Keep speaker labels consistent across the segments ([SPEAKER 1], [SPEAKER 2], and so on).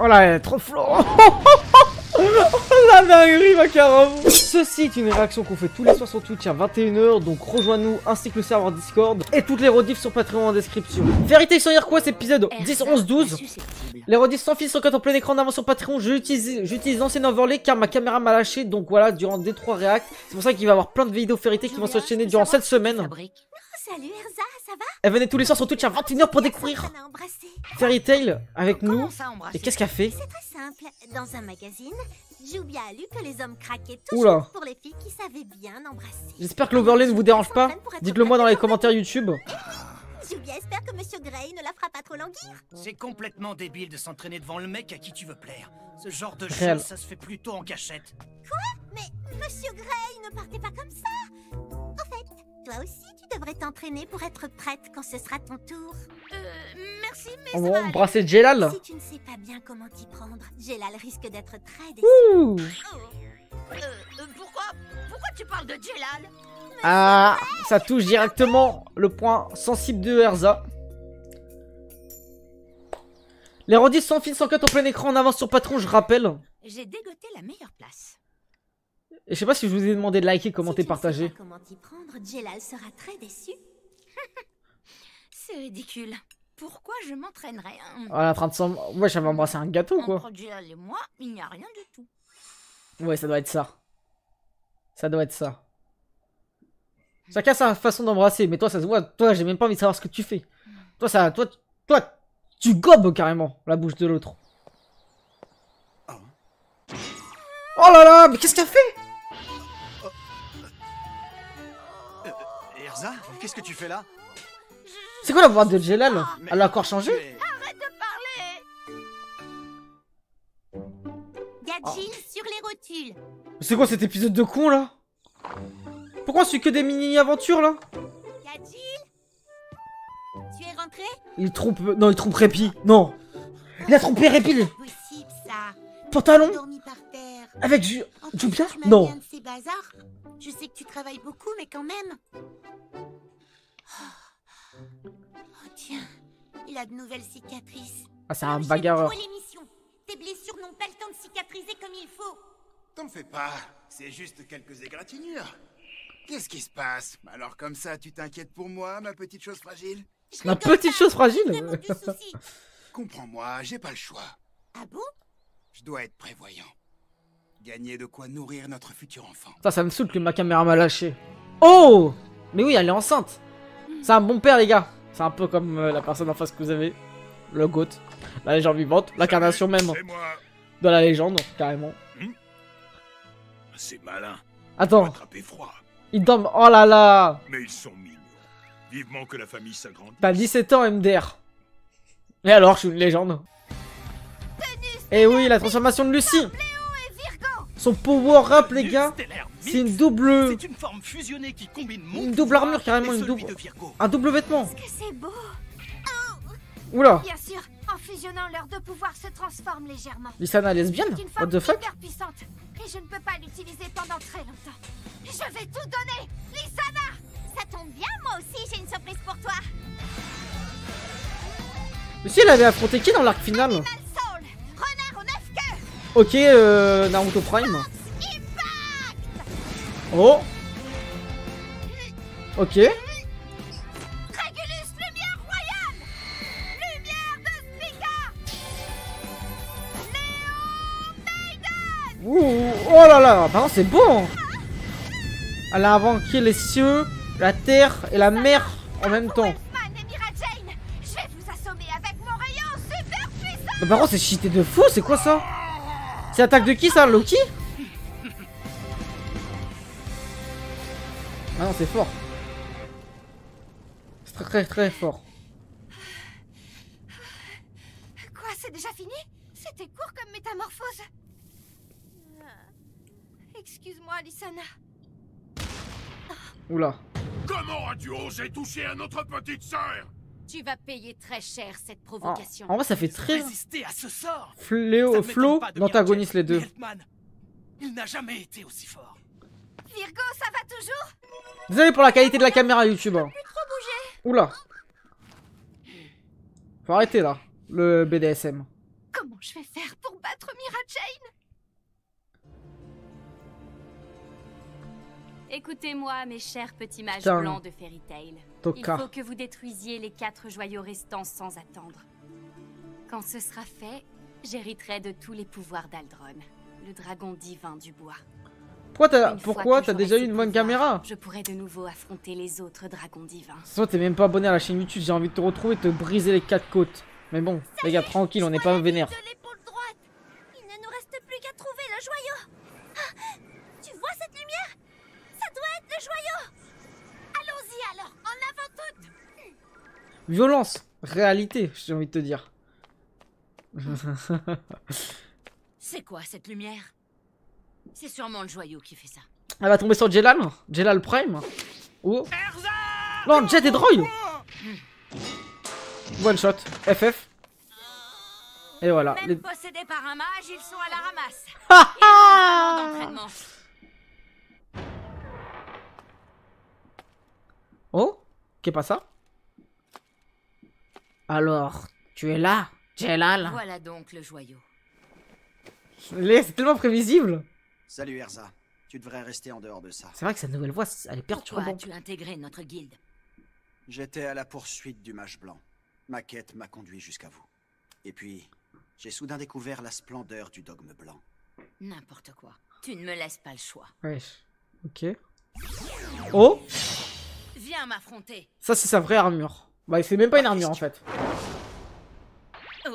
[SPEAKER 1] Oh là, trop flow. La dinguerie, Macaron. Ceci est une réaction qu'on fait tous les soirs sur Twitch à 21 h, donc rejoins-nous ainsi que le serveur Discord et toutes les rediffs sur Patreon en description. Vérité sur quoi cet épisode 10, 11, 12. Les rediffs sans fil sont quand en plein écran d'avant sur Patreon. J'utilise l'ancien overlay car ma caméra m'a lâché, donc voilà, durant des 3 réacts. C'est pour ça qu'il va y avoir plein de vidéos vérités qui vont s'enchaîner durant cette semaine.
[SPEAKER 2] Salut Erza, ça va?
[SPEAKER 1] Elle venait tous les soirs sur Twitch à 21 h pour découvrir Fairy Tail avec nous. Et qu'est-ce qu'elle fait?
[SPEAKER 2] C'est très simple. Dans un magazine, Jubia a lu que les hommes craquaient
[SPEAKER 1] Oula.
[SPEAKER 2] toujours pour les filles qui savaient bien embrasser.
[SPEAKER 1] J'espère que l'overlay ne vous dérange pas. Dites-le moi dans les commentaires YouTube.
[SPEAKER 2] Jubia espère que Monsieur Gray ne la fera pas trop languir.
[SPEAKER 3] C'est complètement débile de s'entraîner devant le mec à qui tu veux plaire. Ce genre de
[SPEAKER 1] Réel.
[SPEAKER 3] choses, ça se fait plutôt en cachette.
[SPEAKER 2] Mais Monsieur Gray ne partez pas comme ça. En fait, toi aussi tu devrais t'entraîner pour être prête quand ce sera ton tour. Merci, mais
[SPEAKER 1] On
[SPEAKER 2] ça
[SPEAKER 1] va
[SPEAKER 2] va
[SPEAKER 1] embrasser Jelal.
[SPEAKER 2] aller. Si tu ne sais pas bien comment t'y prendre, Jelal risque d'être très déçu.
[SPEAKER 1] Ouh.
[SPEAKER 2] Pourquoi tu parles de Jelal?
[SPEAKER 1] Ah, ça touche directement le point sensible de Erza. Les rediffs sans fil, sans cut en plein écran en avance sur Patreon, je rappelle.
[SPEAKER 2] J'ai dégoté la meilleure place.
[SPEAKER 1] Et je sais pas si je vous ai demandé de liker, commenter,
[SPEAKER 2] Si tu ne sais
[SPEAKER 1] partager.
[SPEAKER 2] pas comment t'y prendre, Jelal sera très déçu.
[SPEAKER 4] C'est ridicule. Pourquoi je m'entraînerais
[SPEAKER 1] Voilà, en train de s'en... Ouais, j'avais embrassé un gâteau quoi.
[SPEAKER 4] Entre Jelal et moi, il n'y a rien du tout.
[SPEAKER 1] Ouais, ça doit être ça. Ça doit être ça. Chacun sa façon d'embrasser, mais toi, ça se voit. Toi, j'ai même pas envie de savoir ce que tu fais. Toi, ça... Toi, tu gobes carrément la bouche de l'autre. Oh là là, mais qu'est-ce qu'elle fait?
[SPEAKER 3] Erza, qu'est-ce que tu fais là?
[SPEAKER 1] C'est quoi la voix de Jelal? Elle a encore changé?
[SPEAKER 4] Arrête de parler!
[SPEAKER 2] Gadjin sur les rotules.
[SPEAKER 1] C'est quoi cet épisode de con là? Pourquoi c'est que des mini-aventures là?
[SPEAKER 2] Gadjin, tu es rentré?
[SPEAKER 1] Il trompe... Non, il trompe Répi. Non. Il a trompé Répi.
[SPEAKER 2] Possible ça.
[SPEAKER 1] Pantalon?
[SPEAKER 2] Dormi par terre.
[SPEAKER 1] Avec
[SPEAKER 2] En plus,
[SPEAKER 1] Jubia?
[SPEAKER 2] tu m'as
[SPEAKER 1] Non.
[SPEAKER 2] mis un de ces bazars. Je sais que tu travailles beaucoup, mais quand même. Oh tiens, il a de nouvelles cicatrices.
[SPEAKER 1] Ah, c'est un
[SPEAKER 2] J'aime
[SPEAKER 1] bagarreur.
[SPEAKER 2] trop l'émission. Tes blessures n'ont pas le temps de cicatriser comme il faut.
[SPEAKER 5] T'en fais pas, c'est juste quelques égratignures. Qu'est-ce qui se passe? Alors comme ça, tu t'inquiètes pour moi, ma petite chose fragile?
[SPEAKER 2] Je
[SPEAKER 1] La
[SPEAKER 2] rigole
[SPEAKER 1] petite
[SPEAKER 2] pas,
[SPEAKER 1] chose
[SPEAKER 2] c'est
[SPEAKER 1] fragile.
[SPEAKER 2] vraiment du souci.
[SPEAKER 5] Comprends-moi, j'ai pas le choix.
[SPEAKER 2] Ah bon?
[SPEAKER 5] Je dois être prévoyant. Gagner de quoi nourrir notre futur enfant.
[SPEAKER 1] Ça me saoule que ma caméra m'a lâché. Oh! Mais oui, elle est enceinte. C'est un bon père, les gars. C'est un peu comme la personne en face que vous avez. Le GOAT. La légende vivante. L'incarnation même
[SPEAKER 6] C'est moi.
[SPEAKER 1] de la légende, carrément.
[SPEAKER 6] C'est malin.
[SPEAKER 1] Attends,
[SPEAKER 6] Attraper froid.
[SPEAKER 1] il dorment. Oh là là!
[SPEAKER 6] Mais ils sont mignons. Vivement que la famille s'agrandisse.
[SPEAKER 1] T'as 17 ans, MDR. Et alors, je suis une légende. Et oui, la transformation de Lucie. Son power-up, les gars.
[SPEAKER 3] Stellaire
[SPEAKER 1] C'est une
[SPEAKER 3] Mix.
[SPEAKER 1] double...
[SPEAKER 3] C'est une forme fusionnée qui combine mon
[SPEAKER 1] Une double
[SPEAKER 3] pouvoir
[SPEAKER 1] armure, carrément,
[SPEAKER 3] et
[SPEAKER 1] une
[SPEAKER 3] celui
[SPEAKER 1] double...
[SPEAKER 3] de Virgo.
[SPEAKER 1] Un double vêtement.
[SPEAKER 4] Que c'est beau!
[SPEAKER 1] Oula.
[SPEAKER 4] Bien sûr, en fusionnant leurs deux pouvoirs se transforment légèrement.
[SPEAKER 1] Lissana lesbienne?
[SPEAKER 4] C'est une
[SPEAKER 1] What
[SPEAKER 4] forme
[SPEAKER 1] the fuck?
[SPEAKER 4] hyper puissante et je ne peux pas l'utiliser pendant très longtemps. Je vais tout donner, Lissana!
[SPEAKER 2] Ça tombe bien, moi aussi j'ai une surprise pour toi.
[SPEAKER 1] Mais si, elle avait affronté qui dans l'arc final?
[SPEAKER 2] Soul, renard aux 9 queues.
[SPEAKER 1] Ok, Naruto Prime. Oh. Ok.
[SPEAKER 4] Régulus, lumière royale! Lumière de Spica!
[SPEAKER 1] Ouh, oh là là, par contre c'est beau hein. Elle a invoqué les cieux, la terre et la mer en même temps.
[SPEAKER 4] Man et Mira Jane, je vais vous assommer avec mon rayon super puissant!
[SPEAKER 1] Mais par contre c'est cheaté de fou, c'est quoi ça? C'est l'attaque de qui ça? Loki? Ah non c'est fort. C'est très très fort.
[SPEAKER 4] Quoi, c'est déjà fini? C'était court comme métamorphose. Excuse-moi, Lissana.
[SPEAKER 1] Oula.
[SPEAKER 6] Comment as-tu osé toucher à notre petite sœur?
[SPEAKER 4] Tu vas payer très cher cette
[SPEAKER 1] Ah,
[SPEAKER 4] provocation.
[SPEAKER 1] en vrai ça fait très...
[SPEAKER 3] Résister à ce sort.
[SPEAKER 1] Fléau,
[SPEAKER 3] Ça
[SPEAKER 1] Flo
[SPEAKER 3] m'étonne pas de
[SPEAKER 1] d'antagoniste les
[SPEAKER 3] Mira
[SPEAKER 1] deux.
[SPEAKER 3] Jane, mais Elfman, il n'a jamais été aussi fort.
[SPEAKER 4] Virgo, ça va toujours?
[SPEAKER 1] Désolé pour la qualité de la caméra YouTube. Hein.
[SPEAKER 4] Plus trop bouger.
[SPEAKER 1] Oula. Faut arrêter là, le BDSM.
[SPEAKER 4] Comment je vais faire pour battre Mira Jane?
[SPEAKER 7] Écoutez-moi, mes chers petits mages
[SPEAKER 1] Putain.
[SPEAKER 7] blancs de Fairy Tail. Il
[SPEAKER 1] Tocard.
[SPEAKER 7] faut que vous détruisiez les 4 joyaux restants sans attendre. Quand ce sera fait, j'hériterai de tous les pouvoirs d'Aldron, le dragon divin du bois.
[SPEAKER 1] Pourquoi
[SPEAKER 7] Une fois
[SPEAKER 1] t'as
[SPEAKER 7] que j'aurai
[SPEAKER 1] déjà eu
[SPEAKER 7] ces
[SPEAKER 1] une bonne
[SPEAKER 7] pouvoirs,
[SPEAKER 1] caméra?
[SPEAKER 7] Je pourrai de nouveau affronter les autres dragons divins.
[SPEAKER 1] Sinon t'es même pas abonné à la chaîne YouTube, j'ai envie de te retrouver et te briser les 4 côtes. Mais bon, les gars, tranquille, on n'est pas vénère.
[SPEAKER 2] De l'épaule droite. Il ne nous reste plus qu'à trouver le joyau. Ah, tu vois cette lumière? Ça doit être le joyau.
[SPEAKER 4] Allons-y alors, en avant toutes.
[SPEAKER 1] Violence, réalité, j'ai envie de te dire.
[SPEAKER 8] C'est quoi cette lumière? C'est sûrement le joyau qui fait ça.
[SPEAKER 1] Elle va tomber sur Jelal? Jelal Prime? Oh. Non, Jet et Droy! One shot, FF. Et voilà.
[SPEAKER 8] Même
[SPEAKER 1] Les...
[SPEAKER 8] possédés par un mage, ils sont à la ramasse.
[SPEAKER 1] Ha
[SPEAKER 8] Ils ont
[SPEAKER 1] ha
[SPEAKER 8] vraiment d'entraînement.
[SPEAKER 1] Oh? Qu'est pas ça? Alors, tu es là, Jelal?
[SPEAKER 8] Voilà donc le joyau.
[SPEAKER 1] C'est tellement prévisible.
[SPEAKER 9] Salut Erza, tu devrais rester en dehors de ça.
[SPEAKER 1] C'est vrai que cette nouvelle voix, elle est
[SPEAKER 8] Pourquoi
[SPEAKER 1] perturbante.
[SPEAKER 8] as-tu intégré notre guilde?
[SPEAKER 9] J'étais à la poursuite du mage blanc. Ma quête m'a conduit jusqu'à vous. Et puis, j'ai soudain découvert la splendeur du dogme blanc.
[SPEAKER 8] N'importe quoi. Tu ne me laisses pas le choix.
[SPEAKER 1] Wesh. Ok. Oh?
[SPEAKER 8] Viens m'affronter.
[SPEAKER 1] Ça, c'est sa vraie armure. Bah, c'est même pas une armure en fait.
[SPEAKER 8] Oh,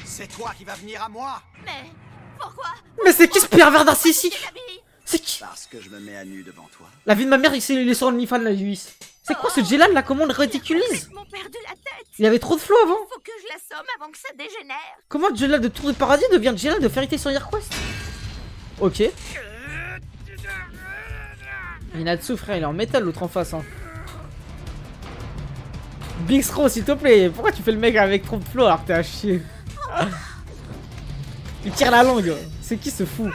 [SPEAKER 9] C'est toi qui vas venir à moi!
[SPEAKER 8] mais pourquoi?
[SPEAKER 1] Mais c'est qui ce pervers narcissique?
[SPEAKER 8] T'habilles?
[SPEAKER 1] C'est qui?
[SPEAKER 9] Parce que je me mets à nu devant toi.
[SPEAKER 1] La vie de ma mère, il est sur OnlyFans la Luis. C'est quoi ce Jelal là? Comment on le ridiculise?
[SPEAKER 8] Ils m'ont perdu la tête.
[SPEAKER 1] Il y avait trop de flow avant.
[SPEAKER 8] Faut que je l'assomme avant que ça dégénère.
[SPEAKER 1] Comment Jelal de Tour du Paradis devient Jelal de Fairy Tail sur Quest? Ok. Inatsu frère, il est en métal l'autre en face hein. Big Stro s'il te plaît, pourquoi tu fais le mec avec trop de flow alors que t'es à chier? Il tire la langue, c'est qui ce fou?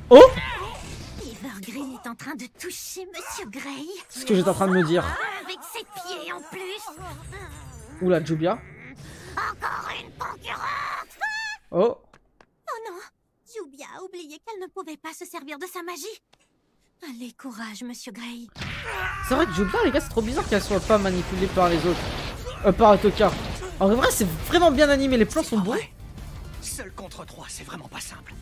[SPEAKER 1] Oh!
[SPEAKER 2] Evergreen est en train de toucher Monsieur Grey.
[SPEAKER 1] C'est ce que j'étais en train de me dire.
[SPEAKER 2] Avec ses pieds en plus.
[SPEAKER 1] Oula, Jubia.
[SPEAKER 2] Encore une concurrente.
[SPEAKER 1] Oh!
[SPEAKER 2] Oh non, Jubia a oublié qu'elle ne pouvait pas se servir de sa magie. Allez, courage, Monsieur Grey.
[SPEAKER 1] C'est vrai que Jubia, les gars, c'est trop bizarre qu'elle soit pas manipulée par les autres. Par Toka. En vrai, c'est vraiment bien animé, les plans sont beaux.
[SPEAKER 3] Seul contre 3, c'est vraiment pas simple.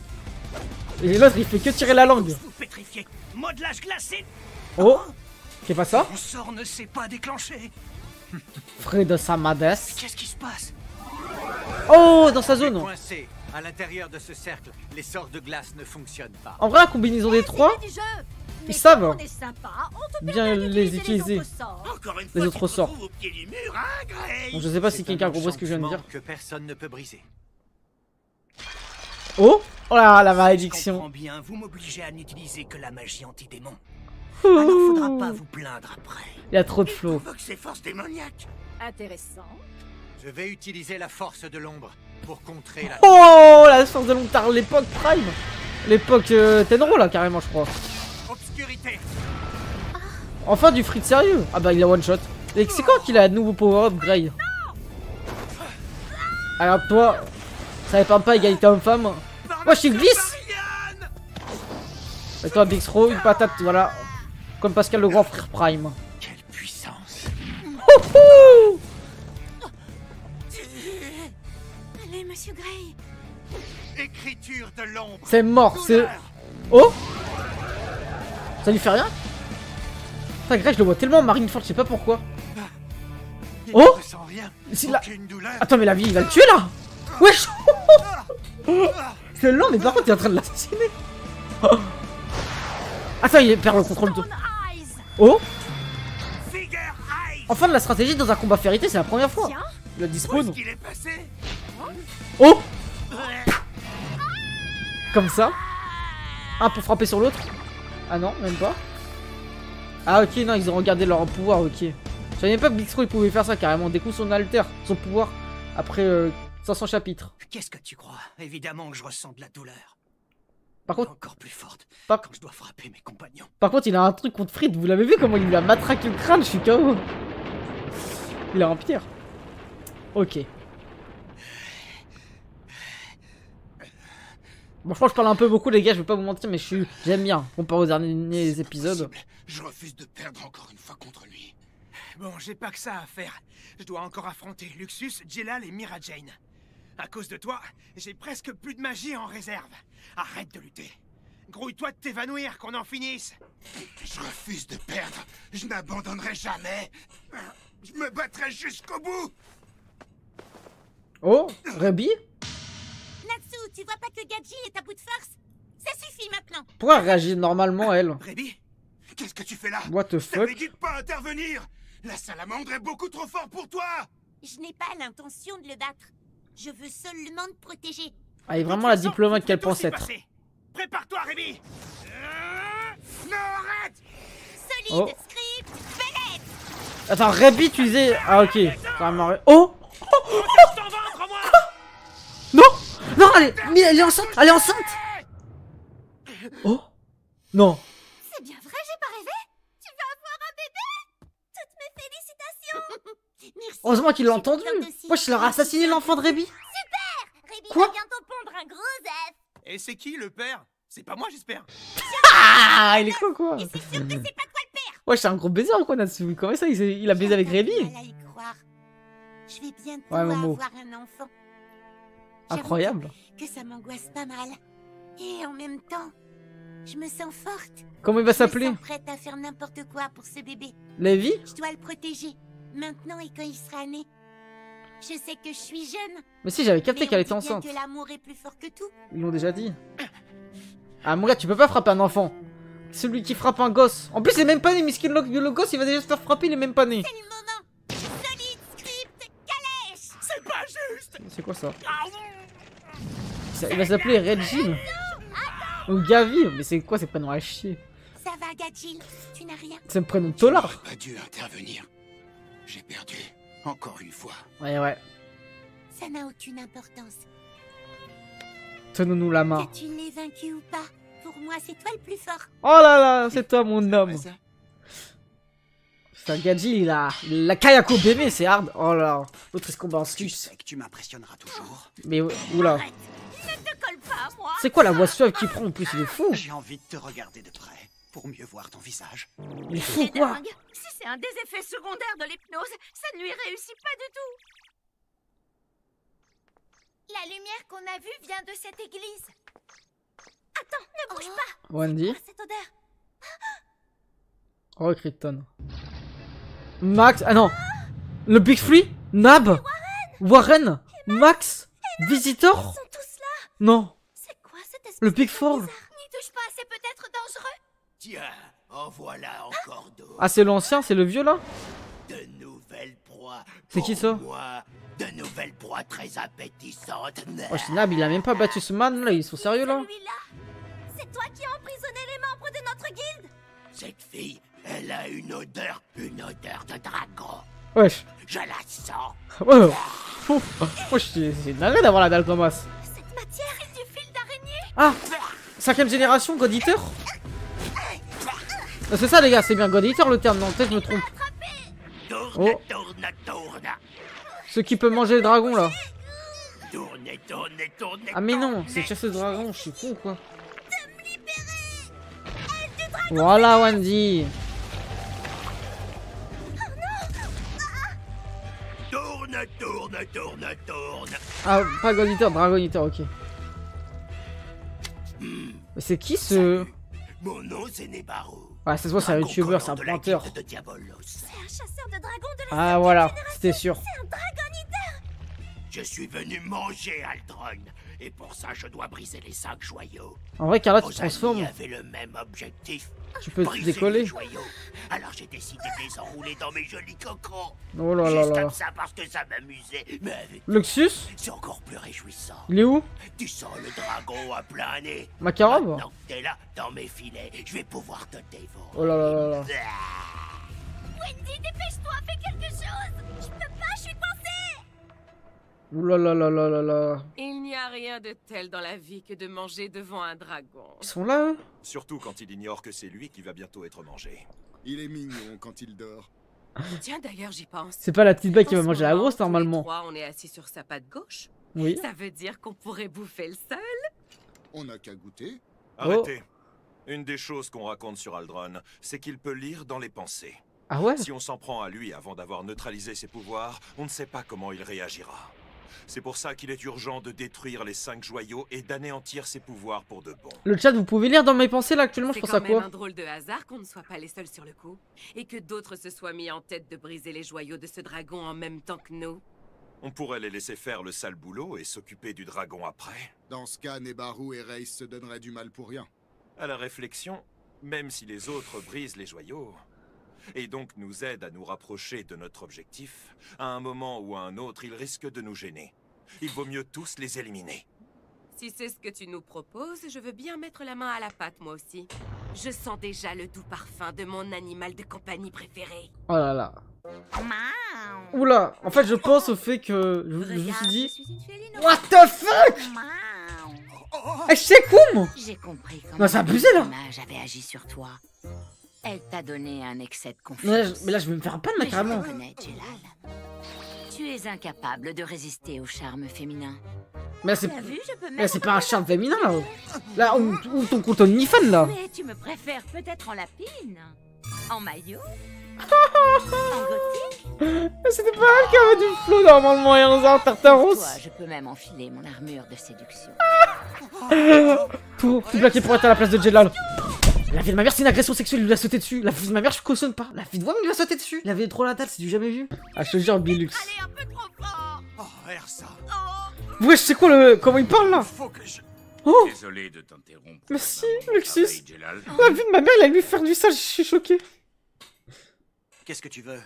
[SPEAKER 1] Et l'autre, il fait que tirer la langue.
[SPEAKER 3] Vous pétrifiez. Modelage glacé.
[SPEAKER 1] Oh! Qu'est pas ça?
[SPEAKER 3] Mon sort ne s'est pas déclenché.
[SPEAKER 1] Fredo Samades.
[SPEAKER 3] Qu'est-ce qui se passe?
[SPEAKER 1] Oh! Dans sa zone.
[SPEAKER 10] Coincé. À l'intérieur de ce cercle, les sorts de glace ne fonctionnent pas.
[SPEAKER 1] En vrai, la combinaison des trois,
[SPEAKER 4] Du jeu.
[SPEAKER 1] ils
[SPEAKER 4] Mais
[SPEAKER 1] savent
[SPEAKER 4] comme on est sympa, on te
[SPEAKER 1] bien
[SPEAKER 4] permet
[SPEAKER 1] les
[SPEAKER 4] d'utiliser
[SPEAKER 1] utiliser.
[SPEAKER 4] autres sorts.
[SPEAKER 3] Encore une
[SPEAKER 1] Les
[SPEAKER 3] fois,
[SPEAKER 1] autres
[SPEAKER 3] tu te
[SPEAKER 1] sorts.
[SPEAKER 3] retrouves au pied du mur, hein, Grey?
[SPEAKER 1] Bon, je sais pas si
[SPEAKER 10] C'est
[SPEAKER 1] quelqu'un a
[SPEAKER 10] un
[SPEAKER 1] compris ce que je viens de dire.
[SPEAKER 10] enchantement que personne ne peut briser.
[SPEAKER 1] Oh! Oh là, la
[SPEAKER 3] Je
[SPEAKER 1] malédiction.
[SPEAKER 3] comprends bien, vous m'obligez à n'utiliser que la magie anti-démon. Alors faudra pas vous plaindre après.
[SPEAKER 1] Il y a trop de flow.
[SPEAKER 3] Provoque ces forces démoniaques.
[SPEAKER 4] Intéressant.
[SPEAKER 10] Je vais utiliser la force de l'ombre pour contrer la...
[SPEAKER 1] Oh! La force de Longtar, l'époque Prime. L'époque Tenro là, carrément, je crois.
[SPEAKER 3] Obscurité.
[SPEAKER 1] Enfin du free de sérieux. Ah bah il a one shot. Et c'est quand qu'il a de nouveau power up Grey? Alors toi, ça dépend pas égalité homme-femme. Moi je suis glisse. Et toi Big Stro, une patate, voilà. Comme Pascal le grand frère Prime.
[SPEAKER 3] Quelle puissance.
[SPEAKER 1] Wouhou!
[SPEAKER 2] Allez, Monsieur Grey.
[SPEAKER 3] Écriture de l'ombre.
[SPEAKER 1] C'est mort, c'est... Oh! Ça lui fait rien? Putain Grey, je le vois tellement en Marineford, je sais pas pourquoi.
[SPEAKER 3] Il
[SPEAKER 1] Oh!
[SPEAKER 3] ne ressent rien.
[SPEAKER 1] Si la...
[SPEAKER 3] Aucune douleur.
[SPEAKER 1] Attends mais la vie, il va le tuer là! Wesh! C'est lent mais par contre il est en train de l'assassiner. Oh. Attends, il perd le contrôle de... Oh!
[SPEAKER 3] Figure Eyes.
[SPEAKER 1] Enfin de la stratégie dans un combat vérité, c'est la première fois. Il a
[SPEAKER 3] Où
[SPEAKER 1] dispose.
[SPEAKER 3] est-ce qu'il est passé?
[SPEAKER 1] Oh! Comme ça. Un pour frapper sur l'autre. Ah non, même pas. Ah ok, non, ils ont regardé leur pouvoir, ok. Je savais même pas que Big Stro il pouvait faire ça carrément. Des coups son alter, son pouvoir, après 500 chapitres.
[SPEAKER 3] Qu'est-ce que tu crois? Évidemment que je ressens de la douleur.
[SPEAKER 1] Par contre,
[SPEAKER 3] Encore plus forte
[SPEAKER 1] Par-
[SPEAKER 3] quand je dois frapper mes compagnons.
[SPEAKER 1] il a un truc contre Fried. Vous l'avez vu comment il lui a matraqué le crâne? Je suis KO. Il a un pierre. Ok. Bon, je pense que je parle un peu beaucoup, les gars, je vais pas vous mentir, mais j'aime bien, comparé aux derniers épisodes.
[SPEAKER 5] Je refuse de perdre encore une fois contre lui.
[SPEAKER 3] Bon, j'ai pas que ça à faire. Je dois encore affronter Luxus, Jelal et Mira Jane. À cause de toi, j'ai presque plus de magie en réserve. Arrête de lutter. Grouille-toi de t'évanouir, qu'on en finisse.
[SPEAKER 5] Je refuse de perdre. Je n'abandonnerai jamais. Je me battrai jusqu'au bout.
[SPEAKER 1] Oh, Ruby?
[SPEAKER 2] Natsu, tu vois pas que Gadji est à bout de force? Ça suffit maintenant.
[SPEAKER 1] Pourquoi elle réagit normalement, elle?
[SPEAKER 3] Ruby?
[SPEAKER 5] Qu'est-ce que tu fais là?
[SPEAKER 1] What the
[SPEAKER 5] Je t'avais
[SPEAKER 1] fuck?
[SPEAKER 5] dit de pas intervenir. La salamandre est beaucoup trop fort pour toi.
[SPEAKER 2] Je n'ai pas l'intention de le battre. Je veux seulement te protéger.
[SPEAKER 1] Elle est vraiment la diplomate qu'elle pense être.
[SPEAKER 3] Prépare-toi, Ruby.
[SPEAKER 5] Non, arrête.
[SPEAKER 2] Solide,
[SPEAKER 1] Oh.
[SPEAKER 2] script, belette.
[SPEAKER 1] Attends, Ruby, tu disais... Ah, ok. Ça m'a marré. Oh!
[SPEAKER 3] Je t'en vendre, moi.
[SPEAKER 1] Non! Non, mais elle est enceinte! Elle est enceinte! Oh! Non!
[SPEAKER 2] C'est bien vrai, j'ai pas rêvé. Tu vas avoir un bébé. Toutes mes félicitations. Merci.
[SPEAKER 1] Heureusement qu'il l'a
[SPEAKER 2] J'ai
[SPEAKER 1] entendu!
[SPEAKER 2] plein de signes.
[SPEAKER 1] Wesh, il a assassiné l'enfant de Ruby!
[SPEAKER 2] Super. Rémi
[SPEAKER 1] Quoi?
[SPEAKER 2] va bientôt pondre un gros œuf.
[SPEAKER 3] Et c'est qui le père? C'est pas moi, j'espère.
[SPEAKER 1] Ah! Il est quoi?
[SPEAKER 2] Et c'est sûr que c'est pas toi le père.
[SPEAKER 1] Wesh, c'est un gros baiser ou quoi, Natsu? Comment ça, il a baisé avec
[SPEAKER 2] J'ai un peu
[SPEAKER 1] Ruby?
[SPEAKER 2] de mal à y croire. Je vais bientôt
[SPEAKER 1] Ouais, Momo.
[SPEAKER 2] avoir un enfant. J'avoue
[SPEAKER 1] Incroyable.
[SPEAKER 2] que ça m'angoisse pas mal. Et en même temps, je me sens forte.
[SPEAKER 1] Comment il va
[SPEAKER 2] Je me
[SPEAKER 1] s'appeler?
[SPEAKER 2] sens prête à faire n'importe quoi pour ce bébé.
[SPEAKER 1] Levi?
[SPEAKER 2] Je dois le protéger, maintenant et quand il sera né. Je sais que je suis jeune,
[SPEAKER 1] Mais si, j'avais capté
[SPEAKER 2] mais
[SPEAKER 1] qu'elle
[SPEAKER 2] on
[SPEAKER 1] était
[SPEAKER 2] dit bien
[SPEAKER 1] enceinte.
[SPEAKER 2] que l'amour est plus fort que tout.
[SPEAKER 1] Ils l'ont déjà dit. Ah, mon gars, tu peux pas frapper un enfant. Celui qui frappe un gosse. En plus, il est même pas né, Miskin. Le gosse, il va déjà se faire frapper, il est même pas né.
[SPEAKER 2] C'est le moment. Solide, script, calèche.
[SPEAKER 3] C'est pas juste.
[SPEAKER 1] C'est quoi ça? Il va s'appeler Regine. Ou Gavi. Mais c'est quoi ces prénoms à chier?
[SPEAKER 2] Ça va, Gadjil, tu n'as rien.
[SPEAKER 1] C'est un prénom de tolard.
[SPEAKER 5] J'aurais pas dû intervenir. J'ai perdu. Encore une fois.
[SPEAKER 1] Ouais.
[SPEAKER 2] Ça n'a aucune importance.
[SPEAKER 1] Tenons-nous la main.
[SPEAKER 2] Que tu l'aies vaincu ou pas, pour moi, c'est toi le plus fort.
[SPEAKER 1] Oh là là, c'est toi mon homme.
[SPEAKER 5] Ouais, ça.
[SPEAKER 1] Putain, Gadji, il a la Kayako bébé, c'est hard. Oh là, l'autre il se combat en
[SPEAKER 9] Tu
[SPEAKER 1] slip.
[SPEAKER 9] sais que tu m'impressionneras toujours.
[SPEAKER 1] Mais oula.
[SPEAKER 2] Arrête. Ne te colle pas à moi.
[SPEAKER 1] C'est quoi la voix suave qu'il prend en plus? Il est fou.
[SPEAKER 9] J'ai envie de te regarder de près, pour mieux voir ton visage.
[SPEAKER 1] Il est fou
[SPEAKER 8] C'est
[SPEAKER 1] quoi.
[SPEAKER 8] dingue. Si c'est un des effets secondaires de l'hypnose, ça ne lui réussit pas du tout.
[SPEAKER 4] La lumière qu'on a vue vient de cette église. Attends, ne bouge pas.
[SPEAKER 1] Wendy.
[SPEAKER 2] Cette odeur.
[SPEAKER 1] Oh, Krypton. Max. Ah non. Le Big Free. Nab. Warren. Max. Visitor.
[SPEAKER 2] Ils sont tous là.
[SPEAKER 1] Non.
[SPEAKER 2] C'est quoi cette espèce
[SPEAKER 1] Le Big
[SPEAKER 2] de
[SPEAKER 1] Four.
[SPEAKER 2] bizarre?
[SPEAKER 4] N'y touche pas, c'est peut-être dangereux.
[SPEAKER 3] Tiens, en voilà encore d'autres.
[SPEAKER 1] Ah, c'est l'ancien, c'est le vieux là.
[SPEAKER 3] De nouvelles proies.
[SPEAKER 1] C'est qui ça?
[SPEAKER 3] pour moi. De nouvelles proies très appétissantes.
[SPEAKER 1] Oh, Nab, il a même pas battu ce man là. Ils sont sérieux là.
[SPEAKER 2] Celui-là. C'est toi qui as emprisonné les membres de notre guilde.
[SPEAKER 3] Cette fille, elle a une odeur de dragon.
[SPEAKER 1] Wesh.
[SPEAKER 3] Je la sens.
[SPEAKER 1] Ouais. Wesh, c'est dingue d'avoir la dalle comme as.
[SPEAKER 2] Cette matière est du fil d'araignée.
[SPEAKER 1] Ah. 5ème génération God Eater. Ah, c'est ça les gars, c'est bien God Eater le terme. Non, peut-être je me trompe.
[SPEAKER 3] Tourne,
[SPEAKER 1] Oh.
[SPEAKER 3] tourne, tourne.
[SPEAKER 1] Ceux qui peuvent manger les dragons là.
[SPEAKER 3] Tourne, tourne, tourne.
[SPEAKER 1] Ah mais non,
[SPEAKER 3] tourne.
[SPEAKER 1] c'est chasser le dragon, je suis con ou quoi? Voilà Wendy.
[SPEAKER 3] Tourne, tourne, tourne, tourne.
[SPEAKER 1] Ah, pas God Eater, Dragon Eater, ok. Mais c'est qui ce...
[SPEAKER 3] Mon nom c'est Nebaru.
[SPEAKER 1] Ah, ça se voit, c'est un
[SPEAKER 3] Dragon
[SPEAKER 1] youtubeur, c'est un
[SPEAKER 3] collant de la
[SPEAKER 1] pointeur.
[SPEAKER 3] guilde de Diabolos.
[SPEAKER 2] C'est un chasseur de dragons de la
[SPEAKER 1] Ah voilà, c'était sûr.
[SPEAKER 2] C'est un dragonitaire.
[SPEAKER 3] Je suis venu manger Aldron. Et pour ça, je dois briser les 5 joyaux.
[SPEAKER 1] En vrai, Carla, tu te
[SPEAKER 3] Vos amis
[SPEAKER 1] transformes.
[SPEAKER 3] avaient le même objectif.
[SPEAKER 1] Tu peux te
[SPEAKER 3] briser
[SPEAKER 1] décoller.
[SPEAKER 3] les joyaux. Alors j'ai décidé de les enrouler dans mes jolis cocons.
[SPEAKER 1] Oh là là
[SPEAKER 3] Juste
[SPEAKER 1] là
[SPEAKER 3] comme
[SPEAKER 1] là.
[SPEAKER 3] ça parce que ça m'amusait. Mais avec
[SPEAKER 1] Luxus.
[SPEAKER 3] c'est encore plus réjouissant.
[SPEAKER 1] Il est où?
[SPEAKER 3] Tu sens le dragon à plein nez.
[SPEAKER 1] Makarov.
[SPEAKER 3] Maintenant que t'es là, dans mes filets, je vais pouvoir te dévorer.
[SPEAKER 1] Oh là là là là.
[SPEAKER 2] Wendy, dépêche-toi, fais quelque chose. Je peux pas, je suis coincée.
[SPEAKER 1] Ouh là là là là là là.
[SPEAKER 11] Il n'y a rien de tel dans la vie que de manger devant un dragon.
[SPEAKER 1] Ils sont là eux?
[SPEAKER 6] Surtout quand il ignore que c'est lui qui va bientôt être mangé.
[SPEAKER 5] Il est mignon quand il dort.
[SPEAKER 11] Tiens, d'ailleurs, j'y pense.
[SPEAKER 1] C'est pas la petite bête qui
[SPEAKER 11] En
[SPEAKER 1] va
[SPEAKER 11] ce
[SPEAKER 1] manger la
[SPEAKER 11] moment,
[SPEAKER 1] grosse
[SPEAKER 11] tous les
[SPEAKER 1] normalement.
[SPEAKER 11] trois, on est assis sur sa patte gauche.
[SPEAKER 1] Oui.
[SPEAKER 11] Ça veut dire qu'on pourrait bouffer le seul.
[SPEAKER 6] On n'a qu'à goûter. Arrêtez. Une des choses qu'on raconte sur Aldron, c'est qu'il peut lire dans les pensées.
[SPEAKER 1] Ah ouais?
[SPEAKER 6] Si on s'en prend à lui avant d'avoir neutralisé ses pouvoirs, on ne sait pas comment il réagira. C'est pour ça qu'il est urgent de détruire les 5 joyaux et d'anéantir ses pouvoirs pour de bon.
[SPEAKER 1] Le chat, vous pouvez lire dans mes pensées là actuellement, je pense à
[SPEAKER 11] C'est quand même
[SPEAKER 1] quoi?
[SPEAKER 11] un drôle de hasard qu'on ne soit pas les seuls sur le coup. Et que d'autres se soient mis en tête de briser les joyaux de ce dragon en même temps que nous.
[SPEAKER 6] On pourrait les laisser faire le sale boulot et s'occuper du dragon après. Dans ce cas, Nebaru et Reiss se donneraient du mal pour rien. À la réflexion, même si les autres brisent les joyaux, et donc nous aident à nous rapprocher de notre objectif, à un moment ou à un autre, ils risquent de nous gêner. Il vaut mieux tous les éliminer.
[SPEAKER 11] Si c'est ce que tu nous proposes, je veux bien mettre la main à la pâte, moi aussi. Je sens déjà le doux parfum de mon animal de compagnie préféré.
[SPEAKER 1] Oh là là. Oula, en fait je pense au fait que je me suis dit what the fuck. Eh, c'est Koum.
[SPEAKER 8] J'ai compris comment
[SPEAKER 1] Non, c'est abusé là.
[SPEAKER 8] Mage avait agi sur toi. Elle t'a donné un excès de confiance.
[SPEAKER 1] Mais là je vais me faire pas de ma carrément.
[SPEAKER 8] Je reconnais, Djellal. Tu es incapable de résister au charme féminin.
[SPEAKER 1] Mais c'est
[SPEAKER 8] T'as vu, je peux même
[SPEAKER 1] c'est pas un charme féminin là. Là où ton compte OnlyFans là.
[SPEAKER 8] Mais tu me préfères peut-être en lapine. En maillot. En gothique.
[SPEAKER 1] C'était pas elle qui avait du flow normalement et un Tartaros.
[SPEAKER 8] Toi, je peux même enfiler mon armure de séduction.
[SPEAKER 1] Tout plaqué pour être à la place de Djellal. La vie de ma mère, c'est une agression sexuelle, il lui a sauté dessus. La vie de ma mère, je cautionne pas. La vie de moi, il lui a sauté dessus. Il avait trop la tête, c'est du jamais vu. Ah, je te jure, Bilux.
[SPEAKER 3] Oh, Ersa.
[SPEAKER 1] Ouais, je sais quoi le. Comment il parle là? Oh!
[SPEAKER 12] Désolé de t'interrompre.
[SPEAKER 1] Merci, Luxus. La vie de ma mère, il a lui faire du sale, je suis choqué.
[SPEAKER 9] Qu'est-ce que tu veux?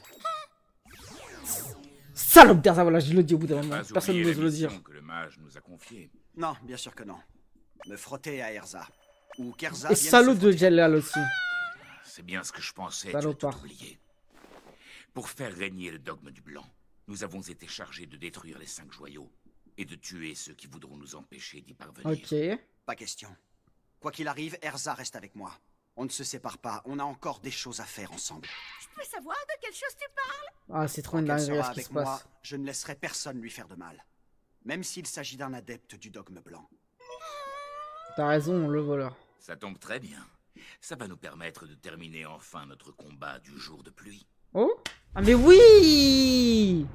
[SPEAKER 1] Salope d'Erza, voilà, je le dis au bout d'un moment. Personne n'ose le dire.
[SPEAKER 12] Que le mage nous a confié.
[SPEAKER 9] Non, bien sûr que non. Me frotter à Erza. Ou qu'Erza
[SPEAKER 1] Et salaud de Djellal aussi.
[SPEAKER 12] C'est bien ce que je pensais.
[SPEAKER 1] Salopard.
[SPEAKER 12] Pour faire régner le dogme du blanc, nous avons été chargés de détruire les 5 joyaux et de tuer ceux qui voudront nous empêcher d'y parvenir.
[SPEAKER 1] Ok.
[SPEAKER 9] Pas question. Quoi qu'il arrive, Erza reste avec moi. On ne se sépare pas, on a encore des choses à faire ensemble.
[SPEAKER 4] Je peux savoir de quelle chose tu parles?
[SPEAKER 1] Ah, c'est trop une
[SPEAKER 9] Quand elle
[SPEAKER 1] dinguerie
[SPEAKER 9] sera
[SPEAKER 1] ce qui
[SPEAKER 9] avec
[SPEAKER 1] se passe.
[SPEAKER 9] moi, je ne laisserai personne lui faire de mal. Même s'il s'agit d'un adepte du dogme blanc.
[SPEAKER 1] T'as raison, le voleur.
[SPEAKER 12] Ça tombe très bien. Ça va nous permettre de terminer enfin notre combat du jour de pluie.
[SPEAKER 1] Oh? Ah mais oui!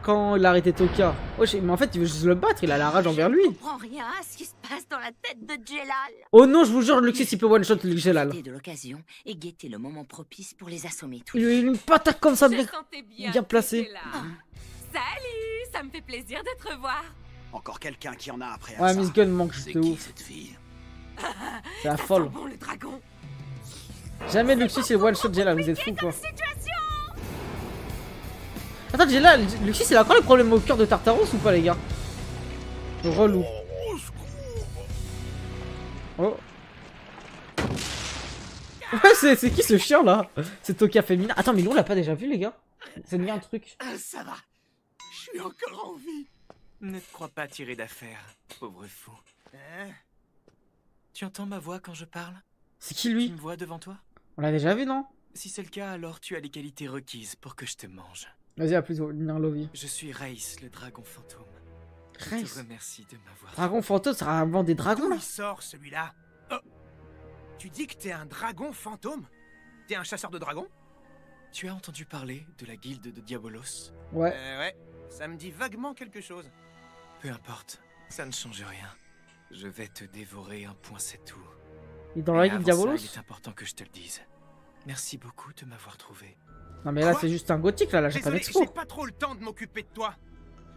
[SPEAKER 1] Quand il a arrêté Toka. Oh, mais en fait, il veut juste le battre, il a la rage envers lui.
[SPEAKER 8] Je comprends rien à ce qui se passe dans la tête de Djellal.
[SPEAKER 1] Oh non, je vous jure, Luxus, il peut one-shot le Djellal.
[SPEAKER 8] Profiter de l'occasion et guetter le moment propice pour les assommer tous.
[SPEAKER 1] Il lui a une patate comme ça,
[SPEAKER 11] Je
[SPEAKER 1] bien,
[SPEAKER 11] sentais
[SPEAKER 1] bien placée.
[SPEAKER 11] Salut, ça me fait plaisir de te revoir.
[SPEAKER 9] Encore quelqu'un qui en a après
[SPEAKER 1] Ouais,
[SPEAKER 9] Erza.
[SPEAKER 1] Miss Gun manque juste de ouf.
[SPEAKER 12] Cette fille.
[SPEAKER 1] C'est la folle.
[SPEAKER 11] Bon, le dragon.
[SPEAKER 1] Jamais Luxus il one-shot Djellal, vous êtes fous quoi. Attends, Djellal, Luxus il a encore le problème au cœur de Tartaros ou pas les gars? Relou. Oh. Ouais, c'est qui ce chien là? C'est Toka féminin. Attends, mais nous on l'a pas déjà vu les gars? Ça devient un truc.
[SPEAKER 3] Ça va. Je suis encore en vie.
[SPEAKER 13] Ne te crois pas tiré d'affaire, pauvre fou.
[SPEAKER 3] Hein?
[SPEAKER 13] Tu entends ma voix quand je parle?
[SPEAKER 1] C'est qui lui?
[SPEAKER 13] Tu me vois devant toi?
[SPEAKER 1] On l'a déjà vu non?
[SPEAKER 13] Si c'est le cas, alors tu as les qualités requises pour que je te mange.
[SPEAKER 1] Vas-y, à plus, Nirlovi.
[SPEAKER 13] Je suis Reiss, le dragon fantôme.
[SPEAKER 1] Reiss.
[SPEAKER 13] Je te remercie de m'avoir...
[SPEAKER 1] Dragon fantôme, ça sera avant des dragons
[SPEAKER 3] D'où
[SPEAKER 1] là?
[SPEAKER 3] il sort celui-là? Oh. Tu dis que t'es un dragon fantôme? T'es un chasseur de dragons?
[SPEAKER 13] Tu as entendu parler de la guilde de Diabolos?
[SPEAKER 1] Ouais.
[SPEAKER 3] Ouais, ça me dit vaguement quelque chose.
[SPEAKER 13] Peu importe, ça ne change rien. Je vais te dévorer un point, c'est tout.
[SPEAKER 1] Et dans la guilde Diabolos?
[SPEAKER 13] Il est important que je te le dise. Merci beaucoup de m'avoir trouvé.
[SPEAKER 1] Non mais là c'est juste un gothique là, j'ai pas
[SPEAKER 3] Désolé,
[SPEAKER 1] d'expo.
[SPEAKER 3] j'ai pas trop le temps de m'occuper de toi.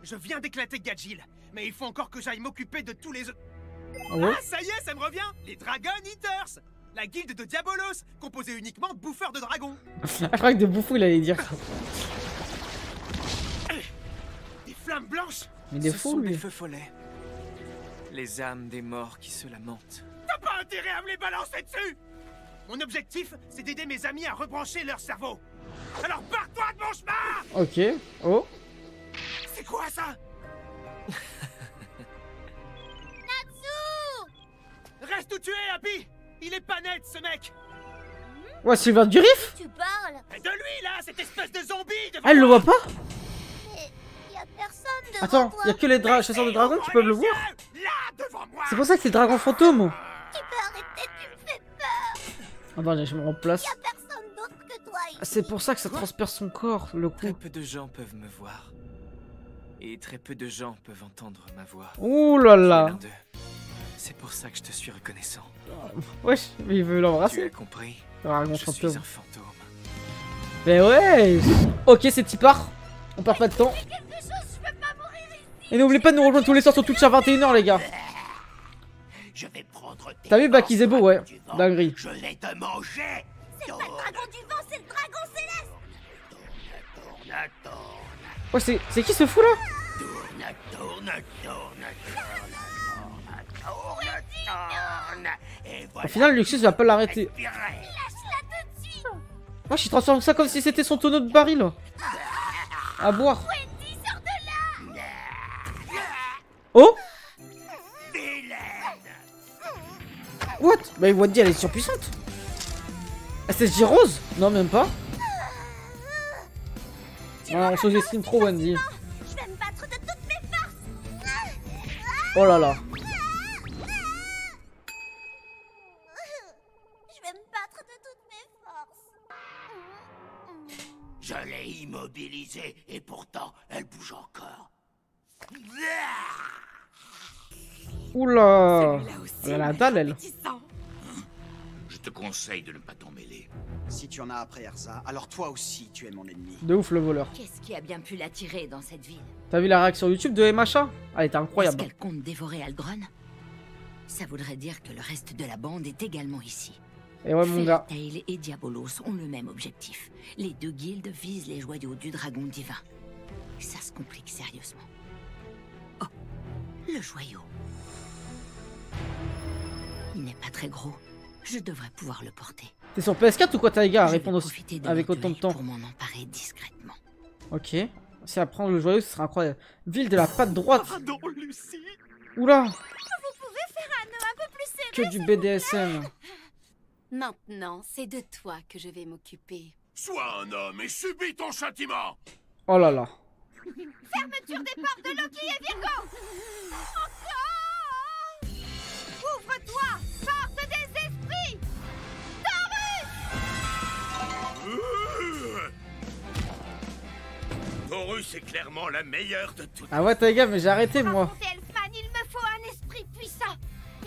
[SPEAKER 3] Je viens d'éclater Gadjil, mais il faut encore que j'aille m'occuper de tous les autres.
[SPEAKER 1] Ah ouais?
[SPEAKER 3] Ah, ça y est, ça me revient! Les Dragon Eaters! La guilde de Diabolos, composée uniquement de bouffeurs de dragons.
[SPEAKER 1] Je crois que de bouffou il allait dire.
[SPEAKER 3] Des flammes blanches!
[SPEAKER 1] Mais des
[SPEAKER 13] Ce
[SPEAKER 1] fous
[SPEAKER 13] sont
[SPEAKER 1] lui.
[SPEAKER 13] des feux follets. Les âmes des morts qui se lamentent.
[SPEAKER 3] T'as pas intérêt à me les balancer dessus! Mon objectif, c'est d'aider mes amis à rebrancher leur cerveau. Alors barre-toi de mon chemin!
[SPEAKER 1] Ok. Oh.
[SPEAKER 3] C'est quoi ça?
[SPEAKER 2] Natsu!
[SPEAKER 3] Reste où tu es, Happy! Il est pas net, ce mec!
[SPEAKER 1] Ouais, Sylvain du Riff?
[SPEAKER 2] Tu parles?
[SPEAKER 3] Et de lui, là, cette espèce de zombie devant
[SPEAKER 1] Ah, elle le
[SPEAKER 3] moi.
[SPEAKER 1] voit pas?
[SPEAKER 2] Mais y a personne devant
[SPEAKER 1] Attends,
[SPEAKER 2] toi.
[SPEAKER 1] y'a que les chasseurs de dragons qui peuvent le voir?
[SPEAKER 3] Là, devant moi!
[SPEAKER 1] C'est pour ça que c'est le dragon fantôme.
[SPEAKER 2] Tu peux arrêter, tu me fais peur.
[SPEAKER 1] Attends, je me remplace.
[SPEAKER 2] Y a personne d'autre que toi ici.
[SPEAKER 1] C'est pour ça que ça transperce son corps, le coup.
[SPEAKER 13] Très peu de gens peuvent me voir. Et très peu de gens peuvent entendre ma voix.
[SPEAKER 1] Ouh là là.
[SPEAKER 13] C'est pour ça que je te suis reconnaissant.
[SPEAKER 1] Wesh, mais il veut l'embrasser.
[SPEAKER 13] Tu as compris?
[SPEAKER 1] Dragon
[SPEAKER 13] je
[SPEAKER 1] fantôme.
[SPEAKER 13] suis un fantôme.
[SPEAKER 1] Mais ouais. Ok, c'est petit part. On perd pas de temps. Et n'oubliez pas de nous rejoindre tous les soirs sur Twitch à 21h, les gars. T'as vu Baki Zebo, ouais. Dinguerie.
[SPEAKER 2] Je vais te manger. C'est pas le dragon du vent, c'est le dragon céleste.
[SPEAKER 1] Ouais, c'est qui ce fou là? Au final, Luxus va pas l'arrêter. Moi, je transforme ça comme si c'était son tonneau de baril. À boire. Oh! What? Bah, Wendy, elle est surpuissante. SSJ Rose? Non, même pas. Ah, on sous-estime trop Wendy.
[SPEAKER 2] Je vais me battre de toutes mes forces.
[SPEAKER 1] Oh là là.
[SPEAKER 2] Je vais me battre de toutes mes forces.
[SPEAKER 12] Je l'ai immobilisée et pourtant elle bouge encore.
[SPEAKER 1] Oula. Elle a la dalle, elle.
[SPEAKER 12] Je te conseille de ne pas t'en mêler.
[SPEAKER 9] Si tu en as après Erza, alors toi aussi tu es mon ennemi.
[SPEAKER 1] De ouf le voleur.
[SPEAKER 8] Qu'est-ce qui a bien pu l'attirer dans cette ville?
[SPEAKER 1] T'as vu la réaction YouTube de MHA? Elle était incroyable.
[SPEAKER 8] Est-ce qu'elle compte dévorer Aldron? Ça voudrait dire que le reste de la bande est également ici.
[SPEAKER 1] Et ouais mon gars.
[SPEAKER 8] Fairy Tail et Diabolos ont le même objectif. Les deux guildes visent les joyaux du dragon divin. Ça se complique sérieusement. Oh, le joyau. Il n'est pas très gros. Je devrais pouvoir le porter.
[SPEAKER 1] T'es sur PS4 ou quoi t'as les gars à
[SPEAKER 8] Je vais
[SPEAKER 1] répondre
[SPEAKER 8] profiter de
[SPEAKER 1] avec
[SPEAKER 8] notre
[SPEAKER 1] autant de
[SPEAKER 8] œil
[SPEAKER 1] temps?
[SPEAKER 8] pour m'en emparer discrètement.
[SPEAKER 1] Ok. Si elle prend le joyau, ce sera incroyable. Ville de la patte droite.
[SPEAKER 3] Pardon, Lucie.
[SPEAKER 1] Oula.
[SPEAKER 2] Vous pouvez faire un nœud un peu plus serré.
[SPEAKER 1] Que du BDSM.
[SPEAKER 7] Maintenant, c'est de toi que je vais m'occuper.
[SPEAKER 12] Sois un homme et subis ton châtiment.
[SPEAKER 1] Oh là là.
[SPEAKER 4] Fermeture des portes de Loki et Virgo. Encore. Ouvre-toi, porte des esprits.
[SPEAKER 12] Taurus est clairement la meilleure de toutes.
[SPEAKER 1] Ah ouais t'as les gars, mais j'ai arrêté moi.
[SPEAKER 4] Contre Elfman, il me faut un esprit puissant.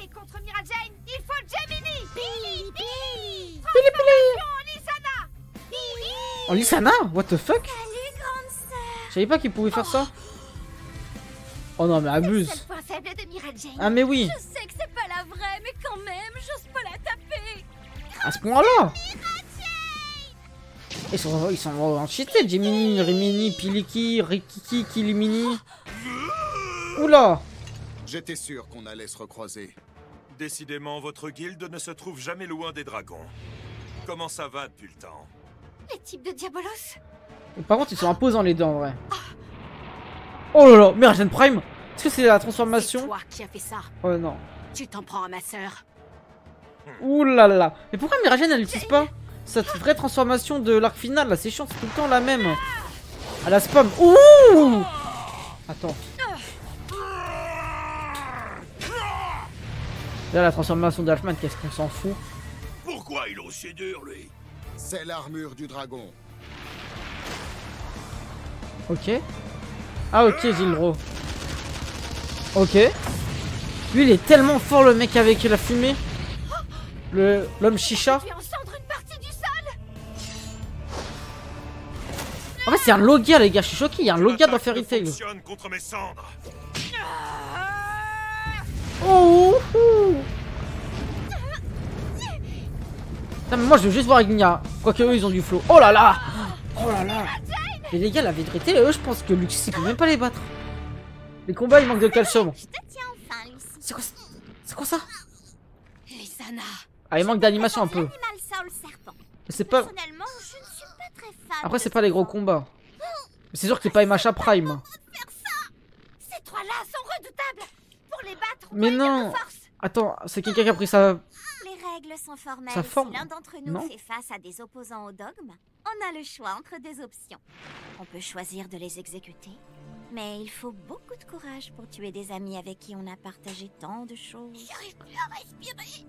[SPEAKER 4] Et contre Mira Jane, il faut Gemini. Pili, pili. Transformation en Lysana. Pili.
[SPEAKER 1] Oh Lysana? What the fuck?
[SPEAKER 2] Salut, grande sœur.
[SPEAKER 1] Je savais pas qu'il pouvait faire ça. Oh non mais abuse.
[SPEAKER 2] C'est le point faible de Mira Jane.
[SPEAKER 1] Ah mais oui.
[SPEAKER 2] Je sais que c'est pas la vraie, mais quand même, j'ose pas la taper.
[SPEAKER 1] À ce point-là. Ils sont en cheaté, Gemini, Rimini, Piliki, Rikiki, Kilimini. Oula.
[SPEAKER 5] J'étais sûr qu'on allait se recroiser.
[SPEAKER 6] Décidément, votre guilde ne se trouve jamais loin des dragons. Comment ça va depuis le temps?
[SPEAKER 2] Les types de Diabolos.
[SPEAKER 1] Et par contre, ils sont imposants les deux en vrai. Oh là là, Miragen Prime. Est-ce que c'est la transformation?
[SPEAKER 7] C'est toi qui as fait ça.
[SPEAKER 1] Oh non.
[SPEAKER 7] Tu t'en prends à ma sœur.
[SPEAKER 1] Ouh là là. Mais pourquoi Miragen elle l'utilise pas? Cette vraie transformation de l'arc final là, c'est chiant, c'est tout le temps la même. À la spam. Ouh. Attends. Là la transformation d'Alfman, qu'est-ce qu'on s'en fout?
[SPEAKER 12] Pourquoi il est aussi dur lui?
[SPEAKER 5] C'est l'armure du dragon.
[SPEAKER 1] Ok. Ah ok Gilro. Ok. Lui il est tellement fort le mec avec la fumée. L'homme chicha. En fait c'est un Logia les gars, je suis choqué, il y a un Logia dans Fairy Tail.
[SPEAKER 6] Contre mes cendres.
[SPEAKER 1] Oh, non mais moi je veux juste voir Ignia. Quoique eux ils ont du flow. Oh là là. Oh là là. Et les gars la vérité, eux je pense que Luxus il peut même pas les battre. Les combats ils manquent de calcium. C'est quoi ça?
[SPEAKER 2] Lysana.
[SPEAKER 1] Ah il manque d'animation un peu. C'est pas...
[SPEAKER 2] Personnellement, je ne suis pas très fan.
[SPEAKER 1] Après c'est pas les gros combats. Mais c'est sûr que c'est pas MHA Prime.
[SPEAKER 2] Ces trois-là sont redoutables. Pour les battre,
[SPEAKER 1] Mais non. Attends, c'est quelqu'un qui a pris sa...
[SPEAKER 2] Les règles sont formelles.
[SPEAKER 1] Ça forme.
[SPEAKER 2] Si l'un d'entre nous
[SPEAKER 1] Non.
[SPEAKER 2] fait face à des opposants au dogme, on a le choix entre deux options. On peut choisir de les exécuter, Mais il faut beaucoup de courage pour tuer des amis avec qui on a partagé tant de choses. J'arrive plus à respirer.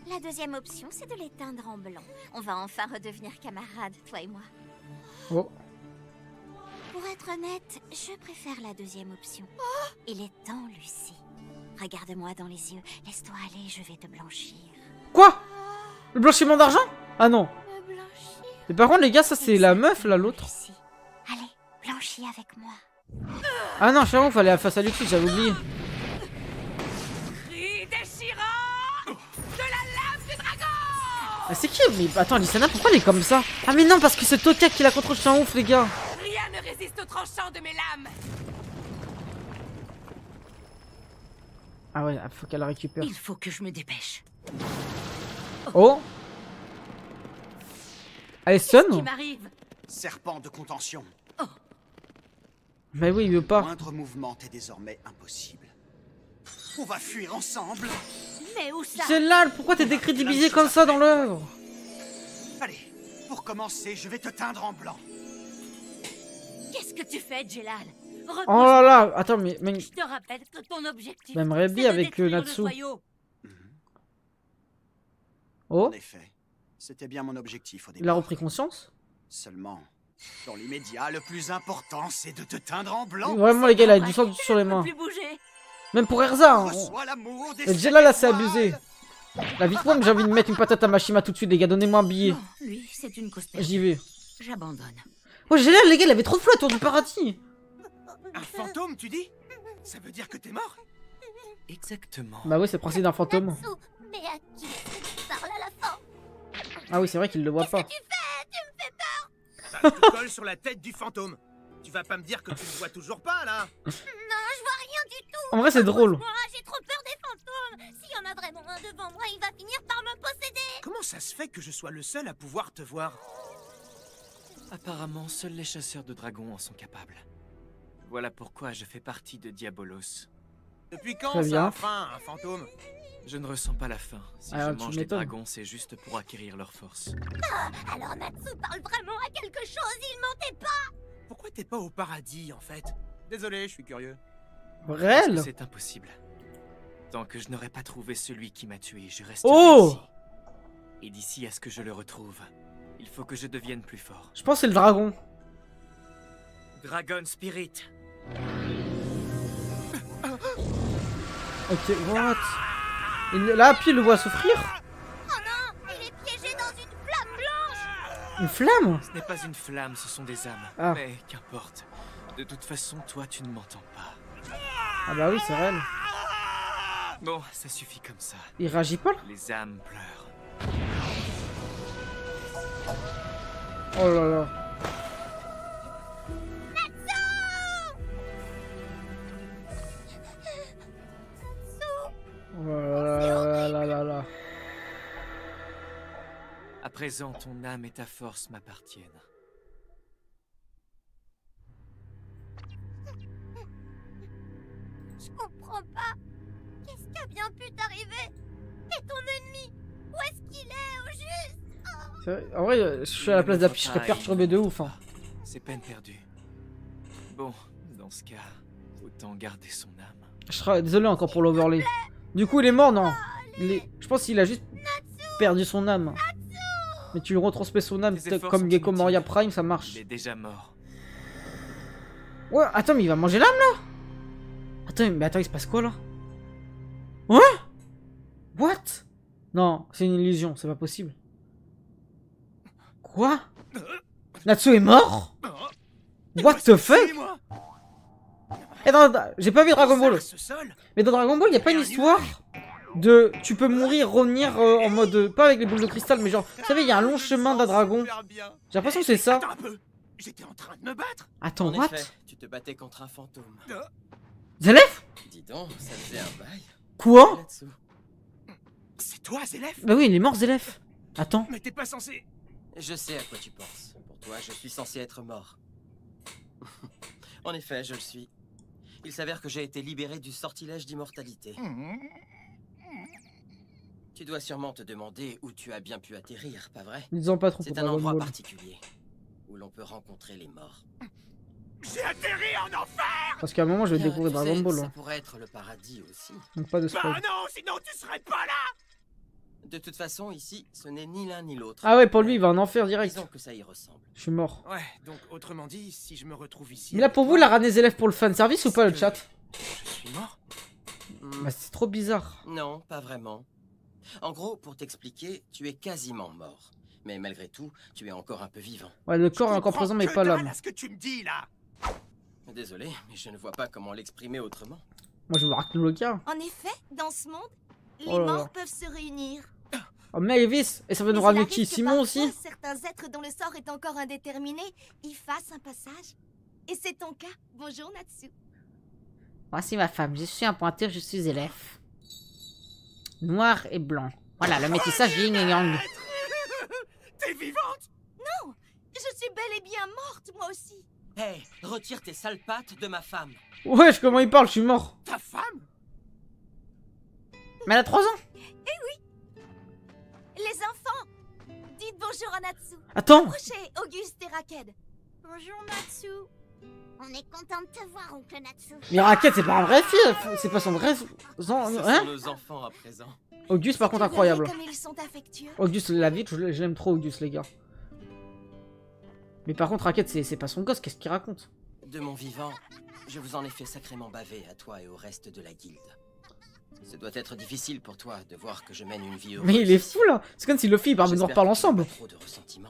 [SPEAKER 2] La deuxième option, c'est de l'éteindre en blanc. On va enfin redevenir camarades, toi et moi.
[SPEAKER 1] Oh.
[SPEAKER 2] Pour être honnête, je préfère la deuxième option. Il est temps, Lucie. Regarde-moi dans les yeux. Laisse-toi aller, je vais te blanchir.
[SPEAKER 1] Quoi? Le blanchiment d'argent? Ah non. Mais par contre, les gars, ça c'est la meuf là, l'autre.
[SPEAKER 2] Allez, blanchis avec moi.
[SPEAKER 1] Ah non, frérot, fallait face à Lucie, j'avais oublié.
[SPEAKER 11] Cri déchirant de la lave du dragon.
[SPEAKER 1] Ah, c'est qui? Mais attends, Lysana, pourquoi elle est comme ça? Ah mais non, parce que c'est Toka qui la contrôle, c'est un ouf, les gars.
[SPEAKER 11] Rien ne résiste au tranchant de mes lames.
[SPEAKER 1] Ah ouais, faut qu'elle la récupère.
[SPEAKER 8] Il faut que je me dépêche.
[SPEAKER 1] Oh. Elle
[SPEAKER 8] Qu'est-ce qui
[SPEAKER 1] sonne?
[SPEAKER 8] m'arrive?
[SPEAKER 9] Serpent de contention.
[SPEAKER 1] Mais oui, il veut pas.
[SPEAKER 9] Le moindre mouvement est désormais impossible. On va fuir ensemble.
[SPEAKER 8] Mais où ça?
[SPEAKER 1] C'est là, pourquoi t'es décrédibilisé comme ça dans l'œuvre?
[SPEAKER 9] Allez, pour commencer, je vais te teindre en blanc.
[SPEAKER 8] Qu'est-ce que tu fais, Jelal?
[SPEAKER 1] Oh là là, attends, mais...
[SPEAKER 8] Je te rappelle que ton objectif,
[SPEAKER 1] J'aimerais
[SPEAKER 8] c'est
[SPEAKER 1] bien
[SPEAKER 8] de
[SPEAKER 1] avec
[SPEAKER 8] détruire le
[SPEAKER 1] Natsu.
[SPEAKER 8] joyau.
[SPEAKER 1] Oh,
[SPEAKER 9] En effet, c'était bien mon objectif au départ.
[SPEAKER 1] il a repris conscience?
[SPEAKER 9] Seulement, dans l'immédiat, le plus important, c'est de te teindre en blanc.
[SPEAKER 1] Vraiment, les gars, il a du sang sur les mains. Même pour Erza, hein.
[SPEAKER 9] Reçois l'amour des
[SPEAKER 1] Mais déjà là, c'est abusé. La vite que j'ai envie de mettre une patate à Mashima tout de suite, les gars, donnez-moi un billet.
[SPEAKER 8] Non, lui, c'est une cosmétique.
[SPEAKER 1] J'y vais.
[SPEAKER 8] J'abandonne.
[SPEAKER 1] Ouais, j'ai l'air, les gars, il avait trop de flots autour du paradis.
[SPEAKER 3] Un fantôme, tu dis? Ça veut dire que t'es mort?
[SPEAKER 13] Exactement.
[SPEAKER 1] Bah oui, c'est le principe d'un fantôme.
[SPEAKER 2] Mais à qui tu parles à la fin?
[SPEAKER 1] Ah oui, c'est vrai qu'il le voit pas.
[SPEAKER 2] Tu me fais peur.
[SPEAKER 3] Bah, je te colle sur la tête du fantôme. Tu vas pas me dire que tu le vois toujours pas, là?
[SPEAKER 2] Non, je vois rien du tout.
[SPEAKER 1] En vrai, c'est drôle.
[SPEAKER 2] Moi, j'ai trop peur des fantômes. S'il y en a vraiment un devant moi, il va finir par me posséder.
[SPEAKER 3] Comment ça se fait que je sois le seul à pouvoir te voir?
[SPEAKER 13] Apparemment, seuls les chasseurs de dragons en sont capables. Voilà pourquoi je fais partie de Diabolos.
[SPEAKER 3] Depuis quand
[SPEAKER 1] Très bien.
[SPEAKER 3] ça, enfin, un fantôme?
[SPEAKER 13] Je ne ressens pas la faim. Si
[SPEAKER 1] Ah,
[SPEAKER 13] je
[SPEAKER 1] tu
[SPEAKER 13] mange des
[SPEAKER 1] m'étonnes.
[SPEAKER 13] dragons, c'est juste pour acquérir leur force.
[SPEAKER 2] Ah, alors Natsu parle vraiment à quelque chose, il mentait pas.
[SPEAKER 3] Pourquoi t'es pas au paradis, en fait? Désolé, je suis curieux.
[SPEAKER 13] Parce
[SPEAKER 1] Réel?
[SPEAKER 13] que c'est impossible. Tant que je n'aurai pas trouvé celui qui m'a tué, je resterai
[SPEAKER 1] Oh!
[SPEAKER 13] ici. Et d'ici à ce que je le retrouve, il faut que je devienne plus fort.
[SPEAKER 1] Je pense que c'est le dragon.
[SPEAKER 13] Dragon Spirit.
[SPEAKER 1] Ok, what? Là, puis il le voit souffrir.
[SPEAKER 2] Oh non, il est piégé dans une flamme blanche.
[SPEAKER 1] Une flamme?
[SPEAKER 13] Ce n'est pas une flamme, ce sont des âmes.
[SPEAKER 1] Ah.
[SPEAKER 13] Mais qu'importe. De toute façon, toi, tu ne m'entends pas.
[SPEAKER 1] Ah bah oui, c'est réel.
[SPEAKER 13] Bon, ça suffit comme ça.
[SPEAKER 1] Il réagit pas là?
[SPEAKER 13] Les âmes pleurent.
[SPEAKER 1] Oh là là. Oh là là là là.
[SPEAKER 13] À présent, ton âme et ta force m'appartiennent.
[SPEAKER 2] Je comprends pas. Qu'est-ce qui a bien pu t'arriver? Et ton ennemi? Où est-ce qu'il est au juste?
[SPEAKER 1] C'est vrai, en vrai, je suis à la place d'Api, je serais perturbé de ouf. Hein.
[SPEAKER 13] C'est peine perdue. Bon, dans ce cas, autant garder son âme.
[SPEAKER 1] Je serais désolé encore pour l'overlay. Du coup, il est mort, non? Je pense qu'il a juste perdu son âme. Mais tu lui retransmets son âme comme Gecko Moria Prime, ça marche.
[SPEAKER 13] Il est déjà mort.
[SPEAKER 1] Ouais, attends, mais il va manger l'âme là? Attends, il se passe quoi là? Ouais? What? Non, c'est une illusion, c'est pas possible. Quoi? Natsu est mort? What the fuck? Eh non, j'ai pas vu Dragon Ball. Mais dans Dragon Ball, y a pas une histoire de tu peux mourir, revenir en mode pas avec les boules de cristal, mais genre, vous savez, il y a un long chemin d'un dragon. J'ai l'impression que c'est ça.
[SPEAKER 3] Attends un peu. J'étais en train de me battre.
[SPEAKER 1] Attends,
[SPEAKER 14] En
[SPEAKER 1] what?
[SPEAKER 14] effet, tu te battais contre un fantôme.
[SPEAKER 1] Zelef?
[SPEAKER 14] Dis donc, ça faisait un bail.
[SPEAKER 1] Quoi?
[SPEAKER 3] C'est toi, Zelef?
[SPEAKER 1] Bah oui, il est mort, Zelef. Attends.
[SPEAKER 3] Mais t'es pas censé...
[SPEAKER 14] Je sais à quoi tu penses. Pour toi, je suis censé être mort. En effet, je le suis. Il s'avère que j'ai été libéré du sortilège d'immortalité. Tu dois sûrement te demander où tu as bien pu atterrir, pas vrai?
[SPEAKER 1] Disons pas trop
[SPEAKER 14] C'est
[SPEAKER 1] pour
[SPEAKER 14] un
[SPEAKER 1] Dragon
[SPEAKER 14] endroit
[SPEAKER 1] Ball.
[SPEAKER 14] particulier où l'on peut rencontrer les morts.
[SPEAKER 3] J'ai atterri en enfer!
[SPEAKER 1] Parce qu'à un moment, je vais découvrir
[SPEAKER 14] Tu sais,
[SPEAKER 1] Dragon Ball.
[SPEAKER 14] ça
[SPEAKER 1] Hein.
[SPEAKER 14] pourrait être le paradis aussi.
[SPEAKER 1] Donc pas de spoil.
[SPEAKER 3] Bah non, sinon tu serais pas là!
[SPEAKER 14] De toute façon, ici, ce n'est ni l'un ni l'autre.
[SPEAKER 1] Ah ouais, pour lui, il va en enfer direct.
[SPEAKER 14] Disons que ça y ressemble.
[SPEAKER 1] Je suis mort.
[SPEAKER 3] Ouais, donc autrement dit, si je me retrouve ici...
[SPEAKER 1] Mais là, pour vous, la ramener des élèves pour le fan service ou pas, le chat?
[SPEAKER 3] Je suis mort?
[SPEAKER 1] Bah, c'est trop bizarre.
[SPEAKER 14] Non, pas vraiment. En gros, pour t'expliquer, tu es quasiment mort. Mais malgré tout, tu es encore un peu vivant.
[SPEAKER 1] Ouais, le corps est encore présent, mais pas l'âme.
[SPEAKER 3] Ce que tu me dis là.
[SPEAKER 14] Désolé, mais je ne vois pas comment l'exprimer autrement.
[SPEAKER 1] Moi, je veux voir le cas.
[SPEAKER 2] En effet, dans ce monde, les
[SPEAKER 1] Oh là là.
[SPEAKER 2] morts peuvent se réunir.
[SPEAKER 1] Oh, Mavis! Et ça va nous
[SPEAKER 2] Mais
[SPEAKER 1] ramener
[SPEAKER 2] il
[SPEAKER 1] qui?
[SPEAKER 2] arrive que
[SPEAKER 1] Simon
[SPEAKER 2] parfois,
[SPEAKER 1] aussi?
[SPEAKER 2] certains êtres dont le sort est encore indéterminé y fassent un passage. Et c'est ton cas. Bonjour Natsu.
[SPEAKER 1] Voici ma femme, je suis un pointeur, je suis élève. Noir et blanc. Voilà, le métissage yin et yang.
[SPEAKER 3] T'es vivante?
[SPEAKER 2] Non, je suis bel et bien morte, moi aussi.
[SPEAKER 14] Hé, hey, retire tes sales pattes de ma femme.
[SPEAKER 1] Wesh, comment il parle? Je suis mort.
[SPEAKER 3] Ta femme?
[SPEAKER 1] Mais elle a 3 ans.
[SPEAKER 2] Eh oui. Les enfants, dites bonjour à Natsu.
[SPEAKER 1] Attends.
[SPEAKER 2] Approchez, Auguste et Raked. Bonjour Natsu.
[SPEAKER 15] On est content de te voir, oncle Natsu.
[SPEAKER 1] Mais Raquette, c'est pas un vrai fils. C'est pas son vrai...
[SPEAKER 14] Ce sont
[SPEAKER 1] Hein?
[SPEAKER 14] nos enfants à présent.
[SPEAKER 1] Auguste, par contre, incroyable.
[SPEAKER 2] Comme ils sont affectueux.
[SPEAKER 1] Auguste, la vie, je l'aime trop, Auguste, les gars. Mais par contre, Raquette, c'est pas son gosse, qu'est-ce qu'il raconte?
[SPEAKER 14] De mon vivant, je vous en ai fait sacrément baver à toi et au reste de la guilde. Ce doit être difficile pour toi de voir que je mène une vie heureuse.
[SPEAKER 1] Mais il est fou, là. C'est comme si Luffy, il nous reparle ensemble.
[SPEAKER 14] Trop de ressentiment.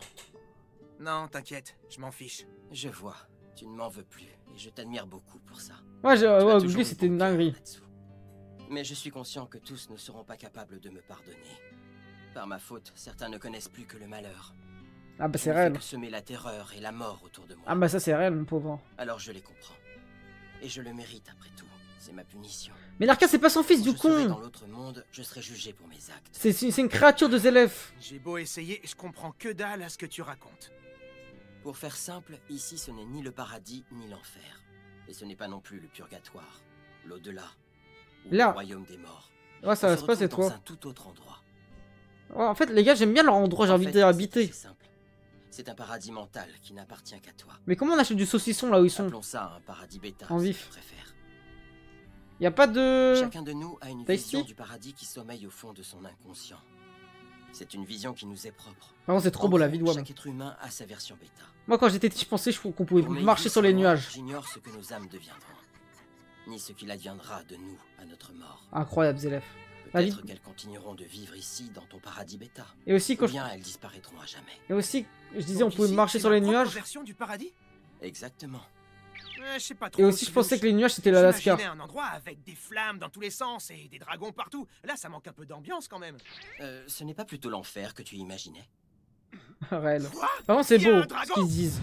[SPEAKER 3] Non, t'inquiète, je m'en fiche.
[SPEAKER 14] Je vois. Tu ne m'en veux plus, et je t'admire beaucoup pour ça.
[SPEAKER 1] Ouais, Auguste, c'était une dinguerie.
[SPEAKER 14] Mais je suis conscient que tous ne seront pas capables de me pardonner. Par ma faute, certains ne connaissent plus que le malheur.
[SPEAKER 1] Ah bah c'est
[SPEAKER 14] Je ne fais
[SPEAKER 1] réel.
[SPEAKER 14] que semer la terreur et la mort autour de moi.
[SPEAKER 1] Ah bah ça c'est réel, mon pauvre.
[SPEAKER 14] Alors je les comprends. Et je le mérite après tout. C'est ma punition.
[SPEAKER 1] Mais Larka, c'est pas son fils, du
[SPEAKER 14] Quand je serai
[SPEAKER 1] con.
[SPEAKER 14] dans l'autre monde, je serai jugé pour mes actes.
[SPEAKER 1] C'est une créature de Zélef.
[SPEAKER 3] J'ai beau essayer, je comprends que dalle à ce que tu racontes.
[SPEAKER 14] Pour faire simple, ici ce n'est ni le paradis ni l'enfer. Et ce n'est pas non plus le purgatoire, l'au-delà, ou
[SPEAKER 1] Là.
[SPEAKER 14] le royaume des morts.
[SPEAKER 1] Ouais, ça
[SPEAKER 14] On
[SPEAKER 1] va
[SPEAKER 14] se
[SPEAKER 1] se passer,
[SPEAKER 14] retrouve dans
[SPEAKER 1] toi.
[SPEAKER 14] un tout autre endroit.
[SPEAKER 1] Ouais, en fait, les gars, j'aime bien leur endroit, j'ai
[SPEAKER 14] En
[SPEAKER 1] envie
[SPEAKER 14] fait,
[SPEAKER 1] d'habiter.
[SPEAKER 14] c'est simple. C'est un paradis mental qui n'appartient qu'à toi.
[SPEAKER 1] Mais comment on achète du saucisson là où ils sont?
[SPEAKER 14] Appelons ça un paradis bêta,
[SPEAKER 1] En
[SPEAKER 14] si
[SPEAKER 1] vif.
[SPEAKER 14] tu préfères.
[SPEAKER 1] Y a pas de...
[SPEAKER 14] Chacun de nous a une
[SPEAKER 1] T'as
[SPEAKER 14] vision
[SPEAKER 1] ici
[SPEAKER 14] du paradis qui sommeille au fond de son inconscient. C'est une vision qui nous est propre.
[SPEAKER 1] Par contre, c'est trop
[SPEAKER 14] En
[SPEAKER 1] beau la
[SPEAKER 14] gros,
[SPEAKER 1] vie de Wam.
[SPEAKER 14] Chaque être humain a sa version bêta.
[SPEAKER 1] Moi, quand j'étais petit, je pensais qu'on pouvait
[SPEAKER 14] Pour
[SPEAKER 1] marcher
[SPEAKER 14] Mavis
[SPEAKER 1] sur les
[SPEAKER 14] et moi,
[SPEAKER 1] nuages.
[SPEAKER 14] J'ignore ce que nos âmes deviendront. Ni ce qu'il adviendra de nous à notre mort.
[SPEAKER 1] Incroyable, Zélef. La vie...
[SPEAKER 14] Peut-être qu'elles continueront de vivre ici dans ton paradis bêta.
[SPEAKER 1] Et aussi, quand
[SPEAKER 14] Ou
[SPEAKER 1] je...
[SPEAKER 14] bien elles disparaîtront à jamais.
[SPEAKER 1] Et aussi, je disais, on
[SPEAKER 3] Donc
[SPEAKER 1] pouvait
[SPEAKER 3] ici,
[SPEAKER 1] marcher
[SPEAKER 3] c'est
[SPEAKER 1] sur
[SPEAKER 3] ma
[SPEAKER 1] les
[SPEAKER 3] propre
[SPEAKER 1] nuages.
[SPEAKER 3] version du paradis?
[SPEAKER 14] Exactement.
[SPEAKER 3] Je sais pas trop.
[SPEAKER 1] Et aussi, je
[SPEAKER 3] c'est
[SPEAKER 1] pensais
[SPEAKER 3] louche.
[SPEAKER 1] que les nuages, c'était l'Alaska.
[SPEAKER 3] J'imaginais un endroit avec des flammes dans tous les sens et des dragons partout. Là, ça manque un peu d'ambiance quand même.
[SPEAKER 14] Ce n'est pas plutôt l'enfer que tu imaginais?
[SPEAKER 1] Réel. Par contre, c'est
[SPEAKER 3] Il y a
[SPEAKER 1] beau,
[SPEAKER 3] un
[SPEAKER 1] ce
[SPEAKER 3] dragon
[SPEAKER 1] qu'ils disent.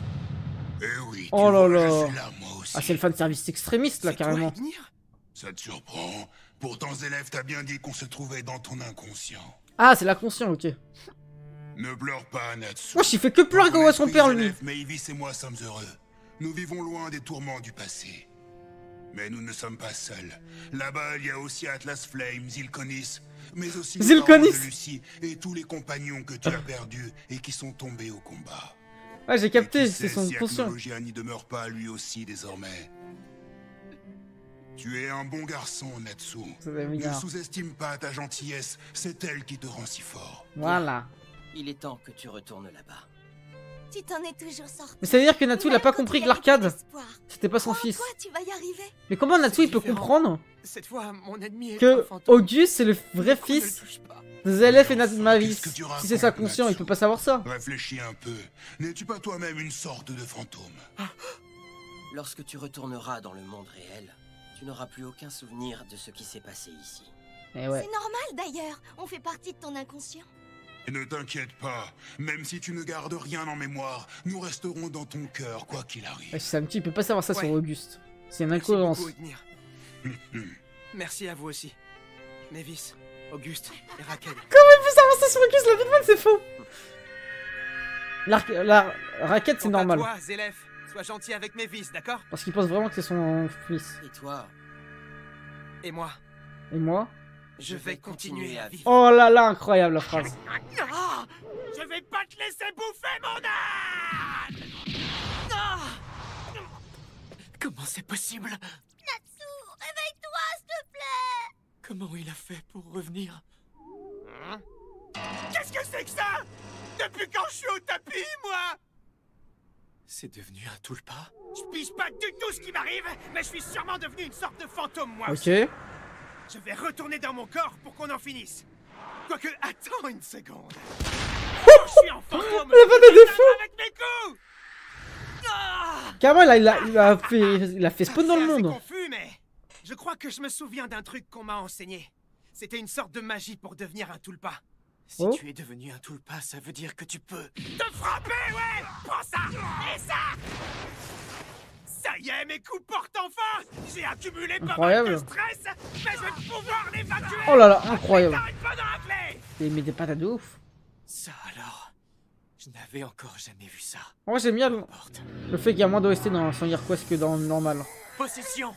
[SPEAKER 5] Eh oui,
[SPEAKER 1] Oh là là.
[SPEAKER 5] je suis là, moi aussi.
[SPEAKER 1] Ah, c'est le fan service extrémiste, là, carrément.
[SPEAKER 5] Ça te surprend? Pourtant, Zélef t'a bien dit qu'on se trouvait dans ton inconscient.
[SPEAKER 1] Ah, c'est l'inconscient, ok.
[SPEAKER 5] Ne pleure pas, Natsu.
[SPEAKER 1] Wesh, il fait que pleurer quand on voit son père, lui.
[SPEAKER 5] Zélef, Mavis et moi sommes heureux. Nous vivons loin des tourments du passé. Mais nous ne sommes pas seuls. Là-bas, il y a aussi Atlas Flame, Zilkonis, mais aussi les parents
[SPEAKER 1] Zilkonis.
[SPEAKER 5] de Lucie et tous les compagnons que tu as perdus et qui sont tombés au combat.
[SPEAKER 1] Ouais, j'ai capté,
[SPEAKER 5] Qui
[SPEAKER 1] c'est
[SPEAKER 5] sait
[SPEAKER 1] son
[SPEAKER 5] si
[SPEAKER 1] conscient.
[SPEAKER 5] Acnologia n'y demeure pas lui aussi désormais. Tu es un bon garçon, Natsu.
[SPEAKER 1] Ça va,
[SPEAKER 5] Ne
[SPEAKER 1] Migard.
[SPEAKER 5] sous-estime pas ta gentillesse, c'est elle qui te rend si fort.
[SPEAKER 1] Voilà.
[SPEAKER 14] Il est temps que tu retournes là-bas.
[SPEAKER 2] Tu t'en es toujours sorti.
[SPEAKER 1] Mais ça veut dire que Natsu, il a pas compris que l'arcade, c'était pas son
[SPEAKER 2] Crois en
[SPEAKER 1] fils.
[SPEAKER 2] toi, tu vas y arriver.
[SPEAKER 1] Mais comment Natsu, il peut
[SPEAKER 3] différent.
[SPEAKER 1] comprendre
[SPEAKER 3] Cette fois, mon ennemi est un
[SPEAKER 1] que
[SPEAKER 3] fantôme.
[SPEAKER 1] Auguste, c'est le vrai fils de Zélef et Mavis? Si c'est ça conscient, il peut pas savoir ça.
[SPEAKER 5] Réfléchis un peu. N'es-tu pas toi-même une sorte de fantôme?
[SPEAKER 14] Lorsque tu retourneras dans le monde réel, tu n'auras plus aucun souvenir de ce qui s'est passé ici.
[SPEAKER 1] Eh ouais.
[SPEAKER 2] C'est normal d'ailleurs. On fait partie de ton inconscient.
[SPEAKER 5] Et ne t'inquiète pas, même si tu ne gardes rien en mémoire, nous resterons dans ton cœur, quoi qu'il arrive.
[SPEAKER 1] Ouais, Samti, il peut pas savoir ça sur
[SPEAKER 3] Ouais.
[SPEAKER 1] Auguste. C'est une
[SPEAKER 3] Merci
[SPEAKER 1] incohérence.
[SPEAKER 3] beaucoup, Ignir. Merci à vous aussi. Mavis, Auguste et Raquel.
[SPEAKER 1] Comment il peut savoir ça sur Auguste? La vie de mal, c'est faux. La raquette, c'est
[SPEAKER 3] Quant à
[SPEAKER 1] normal.
[SPEAKER 3] toi, Zélef, sois gentil avec Mavis, d'accord?
[SPEAKER 1] Parce qu'il pense vraiment que c'est son fils.
[SPEAKER 14] Et toi?
[SPEAKER 3] Et moi,
[SPEAKER 1] Et moi?
[SPEAKER 3] je vais continuer à vivre.
[SPEAKER 1] Oh là là, incroyable la phrase.
[SPEAKER 3] Ah, je vais pas te laisser bouffer mon âme! Ah.
[SPEAKER 13] c'est possible?
[SPEAKER 15] Natsu, réveille-toi, s'il te plaît!
[SPEAKER 13] Comment il a fait pour revenir?
[SPEAKER 3] Qu'est-ce que c'est que ça? Depuis quand je suis au tapis, moi?
[SPEAKER 13] C'est devenu un tulpa?
[SPEAKER 3] Je pige pas du tout ce qui m'arrive, mais je suis sûrement devenu une sorte de fantôme, moi.
[SPEAKER 1] Ok.
[SPEAKER 3] Je vais retourner dans mon corps pour qu'on en finisse. Quoique, attends une seconde. Je suis en fantôme.
[SPEAKER 1] La patate de fou.
[SPEAKER 3] Avec mes coups.
[SPEAKER 1] Carrément, il a fait spawn dans le monde.
[SPEAKER 3] Confus, mais je crois que je me souviens d'un truc qu'on m'a enseigné. C'était une sorte de magie pour devenir un tulpa.
[SPEAKER 13] Si tu es devenu un tulpa, ça veut dire que tu peux...
[SPEAKER 3] Te frapper, ouais. Prends ça. Et ça. Ça y est, mes coups portent enfin. J'ai accumulé pas mal de stress, mais je vais pouvoir l'évacuer.
[SPEAKER 1] Oh là là, incroyable.
[SPEAKER 3] Une bonne raclée.
[SPEAKER 1] Il met des patates de ouf.
[SPEAKER 13] Ça alors, je n'avais encore jamais vu ça.
[SPEAKER 1] Moi j'aime bien le fait qu'il y a moins d'OST dans Song Quest que dans le normal.
[SPEAKER 13] Possession.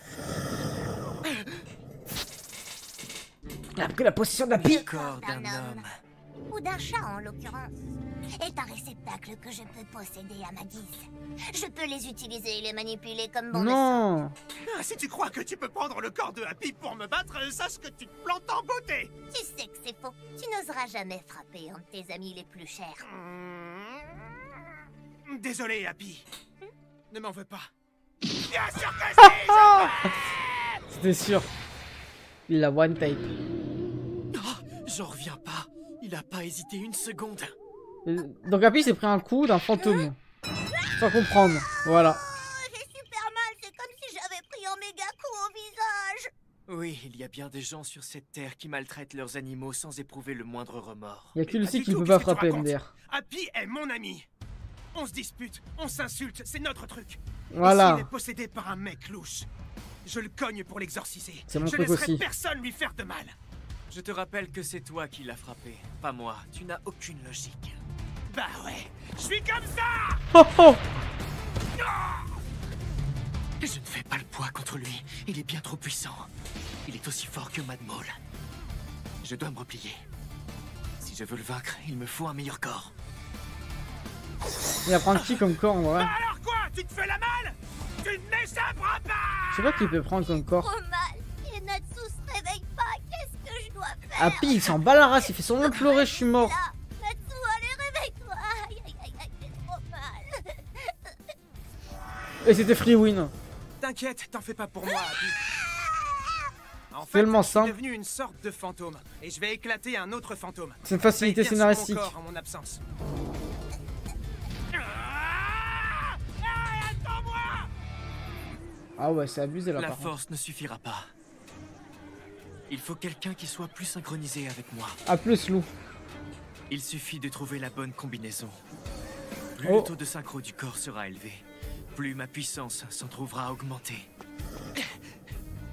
[SPEAKER 1] Il a pris la possession de la pie.
[SPEAKER 13] Le corps d'un homme.
[SPEAKER 15] Ou d'un chat en l'occurrence, est un réceptacle que je peux posséder à ma guise. Je peux les utiliser et les manipuler comme bon me
[SPEAKER 1] Non.
[SPEAKER 3] Ah, si tu crois que tu peux prendre le corps de Happy pour me battre, sache que tu te plantes en beauté.
[SPEAKER 15] Tu sais que c'est faux. Tu n'oseras jamais frapper un de tes amis les plus chers.
[SPEAKER 3] Désolé, Happy. Ne m'en veux pas. Bien sûr que si.
[SPEAKER 1] C'était sûr. Il l'a one tape.
[SPEAKER 13] Oh, j'en reviens pas. Il a pas hésité une seconde.
[SPEAKER 1] Donc Happy s'est pris un coup d'un fantôme. Sans comprendre. Voilà.
[SPEAKER 15] J'ai super mal, c'est comme si j'avais pris un méga coup au visage.
[SPEAKER 13] Oui, il y a bien des gens sur cette terre qui maltraitent leurs animaux sans éprouver le moindre remords.
[SPEAKER 1] Il y a que Lucie qui ne peut pas frapper MDR.
[SPEAKER 3] Happy est mon ami. On se dispute, on s'insulte, c'est notre truc.
[SPEAKER 1] Voilà.
[SPEAKER 3] S'il est possédé par un mec louche, je le cogne pour l'exorciser.
[SPEAKER 1] C'est mon
[SPEAKER 3] Je
[SPEAKER 1] truc
[SPEAKER 3] laisserai
[SPEAKER 1] aussi.
[SPEAKER 3] personne lui faire de mal.
[SPEAKER 13] Je te rappelle que c'est toi qui l'as frappé, pas moi. Tu n'as aucune logique.
[SPEAKER 3] Bah ouais, je suis comme ça.
[SPEAKER 1] Oh oh.
[SPEAKER 13] Je ne fais pas le poids contre lui. Il est bien trop puissant. Il est aussi fort que Mad Maul. Je dois me replier. Si je veux le vaincre, il me faut un meilleur corps.
[SPEAKER 1] Il va prendre qui comme corps en vrai?
[SPEAKER 3] Bah alors quoi? Tu te fais la malle? Tu ne m'échapperas pas.
[SPEAKER 1] Je sais pas qui peut prendre comme corps.
[SPEAKER 15] Trop mal. Et Natsu se réveille pas. Qu'est-ce que je dois faire?
[SPEAKER 1] Happy il s'en bat la race, il fait semblant de pleurer, je suis mort.
[SPEAKER 15] Là, Natsu, allez, réveille-toi. Aïe, aïe, aïe, aïe, j'ai trop mal.
[SPEAKER 1] Et c'était free win.
[SPEAKER 3] T'inquiète, t'en fais pas pour moi, Happy. En fait,
[SPEAKER 1] Tellement
[SPEAKER 3] je suis
[SPEAKER 1] simple.
[SPEAKER 3] devenu une sorte de fantôme, et je vais éclater un autre fantôme.
[SPEAKER 1] C'est une facilité
[SPEAKER 3] Je vais tenir sur
[SPEAKER 1] scénaristique.
[SPEAKER 3] mon corps en mon absence.
[SPEAKER 1] Ah ouais, c'est abusé là.
[SPEAKER 13] La
[SPEAKER 1] par contre.
[SPEAKER 13] force ne suffira pas. Il faut quelqu'un qui soit plus synchronisé avec moi.
[SPEAKER 1] A plus, Lou.
[SPEAKER 13] Il suffit de trouver la bonne combinaison. Plus
[SPEAKER 1] Oh.
[SPEAKER 13] le taux de synchro du corps sera élevé, plus ma puissance s'en trouvera augmentée.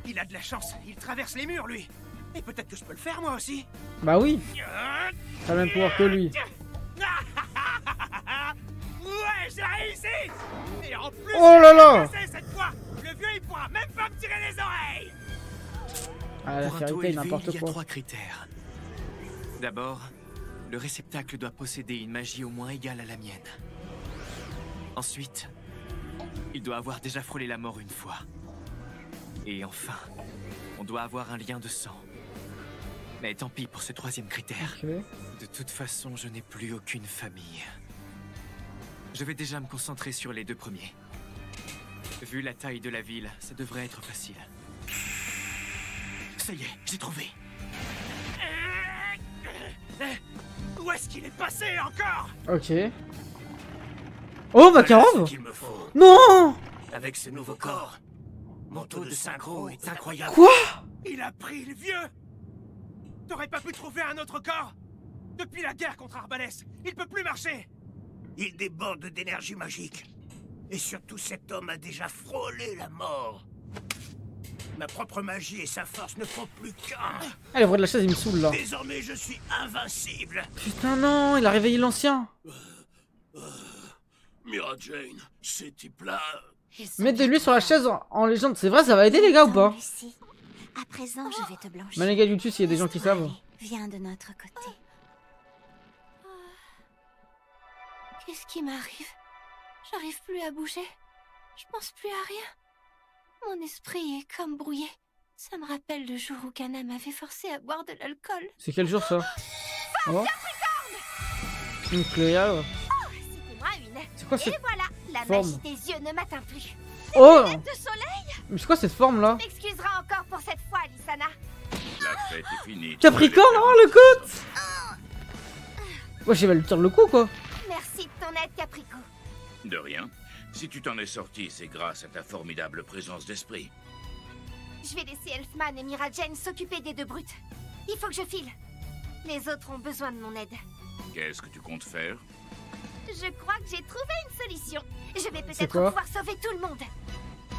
[SPEAKER 3] Il a de la chance, il traverse les murs, lui. Et peut-être que je peux le faire, moi aussi.
[SPEAKER 1] Bah oui. T'as le même pouvoir que lui.
[SPEAKER 3] Ouais, j'ai réussi. Et en plus,
[SPEAKER 1] Oh là là.
[SPEAKER 3] cette fois, le vieux, il pourra même pas me tirer les oreilles.
[SPEAKER 1] Ah, la
[SPEAKER 13] Pour un taux
[SPEAKER 1] vérité,
[SPEAKER 13] élevé,
[SPEAKER 1] n'importe
[SPEAKER 13] il y a
[SPEAKER 1] quoi.
[SPEAKER 13] 3 critères. D'abord, le réceptacle doit posséder une magie au moins égale à la mienne. Ensuite, il doit avoir déjà frôlé la mort une fois. Et enfin, on doit avoir un lien de sang. Mais tant pis pour ce 3e critère.
[SPEAKER 1] Ok.
[SPEAKER 13] De toute façon, je n'ai plus aucune famille. Je vais déjà me concentrer sur les 2 premiers. Vu la taille de la ville, ça devrait être facile. Ça y est, j'ai trouvé.
[SPEAKER 3] Où est-ce qu'il est passé encore?
[SPEAKER 1] Ok. Oh, Makarov.
[SPEAKER 12] qu'il me faut.
[SPEAKER 1] Non.
[SPEAKER 12] Avec ce nouveau corps, mon taux de synchro est incroyable.
[SPEAKER 1] Quoi?
[SPEAKER 3] Il a pris le vieux. T'aurais pas pu trouver un autre corps? Depuis la guerre contre Arbalès, il peut plus marcher.
[SPEAKER 12] Il déborde d'énergie magique. Et surtout, cet homme a déjà frôlé la mort. Ma propre magie et sa force ne font plus qu'un.
[SPEAKER 1] Ah, le bruit de la chaise, il me saoule là.
[SPEAKER 12] Désormais, je suis invincible.
[SPEAKER 1] Putain, non, il a réveillé l'ancien.
[SPEAKER 12] Mira Jane, ces types-là...
[SPEAKER 1] Mettez-lui sur la chaise en légende. C'est vrai, ça va aider les gars ou pas?
[SPEAKER 2] Lucie, à présent, je vais te blanchir.
[SPEAKER 1] Mais les gars YouTube, s'il y a des gens qui savent.
[SPEAKER 2] Viens de notre côté.
[SPEAKER 4] Qu'est-ce qui m'arrive? J'arrive plus à bouger. Je pense plus à rien.
[SPEAKER 2] Mon esprit est comme brouillé. Ça me rappelle le jour où Kana m'avait forcé à boire de l'alcool.
[SPEAKER 1] C'est quel jour ça? Oh. Une Cléa.
[SPEAKER 2] C'était moi une.
[SPEAKER 1] C'est quoi cette
[SPEAKER 2] Et voilà, la
[SPEAKER 1] forme?
[SPEAKER 2] magie des yeux ne m'atteint plus.
[SPEAKER 1] Oh!
[SPEAKER 2] Des lunettes de soleil?
[SPEAKER 1] Mais c'est quoi cette forme là?
[SPEAKER 2] Tu m'excuseras encore pour cette fois, Lysana.
[SPEAKER 6] La fête est finie.
[SPEAKER 1] Capricorne, oh le côte! Ouais, j'ai mal lui tire le coup quoi.
[SPEAKER 2] Merci de ton aide, Caprico.
[SPEAKER 16] De rien. Si tu t'en es sorti, c'est grâce à ta formidable présence d'esprit.
[SPEAKER 2] Je vais laisser Elfman et Mira Jane s'occuper des deux brutes. Il faut que je file. Les autres ont besoin de mon aide.
[SPEAKER 16] Qu'est-ce que tu comptes faire?
[SPEAKER 2] Je crois que j'ai trouvé une solution. Je vais
[SPEAKER 1] C'est
[SPEAKER 2] peut-être
[SPEAKER 1] quoi?
[SPEAKER 2] pouvoir sauver tout le monde.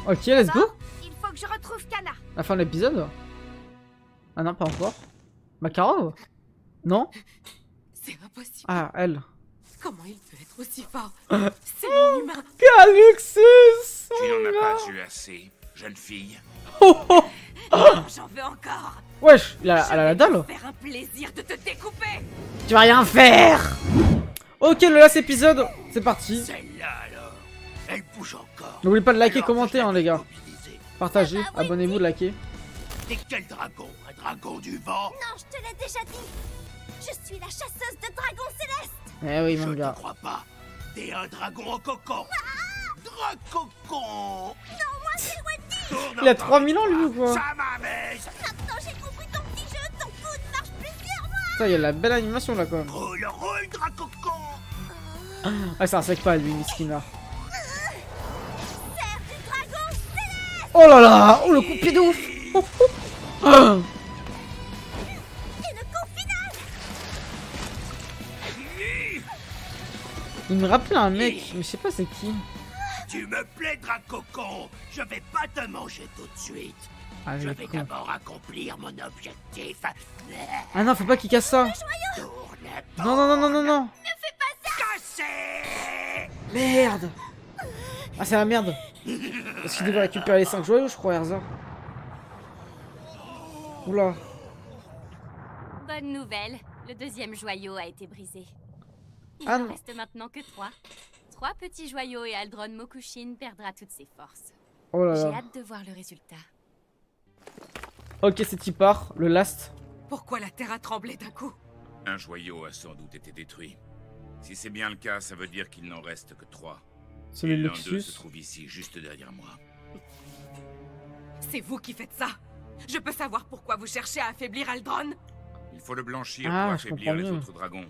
[SPEAKER 1] Ok, let's go.
[SPEAKER 2] Il faut que je retrouve Kana.
[SPEAKER 1] La fin de l'épisode? Ah non, pas encore. Makarov? Non?
[SPEAKER 11] C'est impossible.
[SPEAKER 1] Ah, elle.
[SPEAKER 11] Comment il peut être aussi fort? C'est un humain.
[SPEAKER 1] Caluxus!
[SPEAKER 16] Tu n'en as pas eu assez, jeune fille.
[SPEAKER 11] J'en veux encore.
[SPEAKER 1] Wesh, elle a la dalle.
[SPEAKER 11] Faire un plaisir de te découper.
[SPEAKER 1] Tu vas rien faire. Ok, le last épisode, c'est parti.
[SPEAKER 12] Celle-là alors, elle bouge encore.
[SPEAKER 1] N'oubliez pas de liker, commenter, hein, les gars. Partagez, abonnez-vous, likez.
[SPEAKER 12] T'es quel dragon? Un dragon du vent?
[SPEAKER 2] Non, je te l'ai déjà dit. Je suis la chasseuse de dragons célestes.
[SPEAKER 1] Eh oui, mon
[SPEAKER 12] Je
[SPEAKER 1] gars.
[SPEAKER 12] te crois pas. T'es un dragon en cocon. Dracocon.
[SPEAKER 2] Non, moi c'est Wendy.
[SPEAKER 1] Il a 3000 ans, lui, ou quoi?
[SPEAKER 12] Ça m'amuse.
[SPEAKER 2] Maintenant j'ai compris ton petit jeu. Ton coup ne marche plus sur moi.
[SPEAKER 1] Ça, il y a la belle animation là, quand même.
[SPEAKER 12] Roule, roule, Dracocon.
[SPEAKER 1] Ah, c'est un sec pas, lui, Miskina.
[SPEAKER 2] Serre du dragon céleste.
[SPEAKER 1] Oh là là. Oh, le coup de pied de ouf. Oh, oh. Ah.
[SPEAKER 2] Et le coup final.
[SPEAKER 1] Il me rappelait un mec, mais je sais pas c'est qui.
[SPEAKER 12] Tu me plais, Dracocon. Je vais pas te manger tout de suite.
[SPEAKER 1] Ah,
[SPEAKER 12] Je
[SPEAKER 1] le
[SPEAKER 12] vais
[SPEAKER 1] con.
[SPEAKER 12] d'abord accomplir mon objectif.
[SPEAKER 1] Ah non, faut pas qu'il casse ça. Non, non, non, non, non, non.
[SPEAKER 2] Ne fais pas ça.
[SPEAKER 12] Cassé.
[SPEAKER 1] Merde. Ah, c'est la merde. Parce qu'il devait récupérer les 5 joyaux, je crois, Erza. Oula.
[SPEAKER 7] Bonne nouvelle, le deuxième joyau a été brisé. Il
[SPEAKER 1] Ah
[SPEAKER 7] ne
[SPEAKER 1] non.
[SPEAKER 7] reste maintenant que 3. 3 petits joyaux et Aldron Mokushin perdra toutes ses forces.
[SPEAKER 1] Oh là
[SPEAKER 7] J'ai
[SPEAKER 1] là.
[SPEAKER 7] hâte de voir le résultat.
[SPEAKER 1] Ok, c'est y part, le last.
[SPEAKER 11] Pourquoi la terre a tremblé d'un coup?
[SPEAKER 16] Un joyau a sans doute été détruit. Si c'est bien le cas, ça veut dire qu'il n'en reste que 3.
[SPEAKER 1] Celui de
[SPEAKER 16] L'un d'eux
[SPEAKER 1] Luxus.
[SPEAKER 16] se trouve ici, juste derrière moi.
[SPEAKER 11] C'est vous qui faites ça. Je peux savoir pourquoi vous cherchez à affaiblir Aldron?
[SPEAKER 16] Il faut le blanchir
[SPEAKER 1] Ah,
[SPEAKER 16] pour
[SPEAKER 1] je
[SPEAKER 16] affaiblir
[SPEAKER 1] comprends
[SPEAKER 16] les
[SPEAKER 1] mieux.
[SPEAKER 16] autres dragons.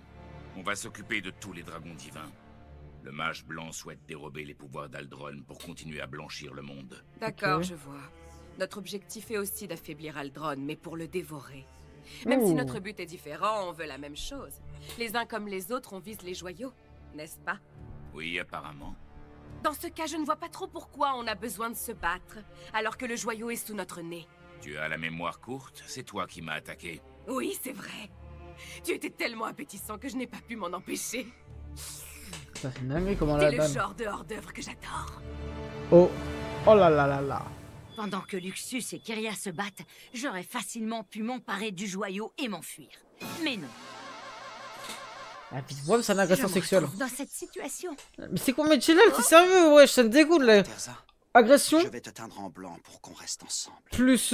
[SPEAKER 16] On va s'occuper de tous les dragons divins. Le mage blanc souhaite dérober les pouvoirs d'Aldron pour continuer à blanchir le monde.
[SPEAKER 11] D'accord,
[SPEAKER 1] Ok.
[SPEAKER 11] je vois. Notre objectif est aussi d'affaiblir Aldron, mais pour le dévorer. Même si
[SPEAKER 1] Oh.
[SPEAKER 11] notre but est différent, on veut la même chose. Les uns comme les autres, on vise les joyaux, n'est-ce pas?
[SPEAKER 16] Oui, apparemment.
[SPEAKER 11] Dans ce cas, je ne vois pas trop pourquoi on a besoin de se battre, alors que le joyau est sous notre nez.
[SPEAKER 16] Tu as la mémoire courte, c'est toi qui m'as attaqué.
[SPEAKER 11] Oui, c'est vrai. Tu étais tellement appétissant que je n'ai pas pu m'en empêcher.
[SPEAKER 1] Ça c'est dingue comment
[SPEAKER 11] T'es
[SPEAKER 1] la
[SPEAKER 11] le
[SPEAKER 1] dame.
[SPEAKER 11] genre de hors-d'œuvre que j'adore.
[SPEAKER 1] Oh. Oh là là là là.
[SPEAKER 8] Pendant que Luxus et Kyria se battent, j'aurais facilement pu m'emparer du joyau et m'enfuir. Mais non.
[SPEAKER 1] Ah, puis ouais, c'est une agression
[SPEAKER 8] Je me
[SPEAKER 1] sexuelle.
[SPEAKER 8] retrouve dans cette situation.
[SPEAKER 1] Mais c'est quoi, mais Chilal, c'est sérieux, wesh, ça me dégoûte là. Agression
[SPEAKER 9] Je vais te teindre en blanc pour qu'on reste ensemble.
[SPEAKER 1] plus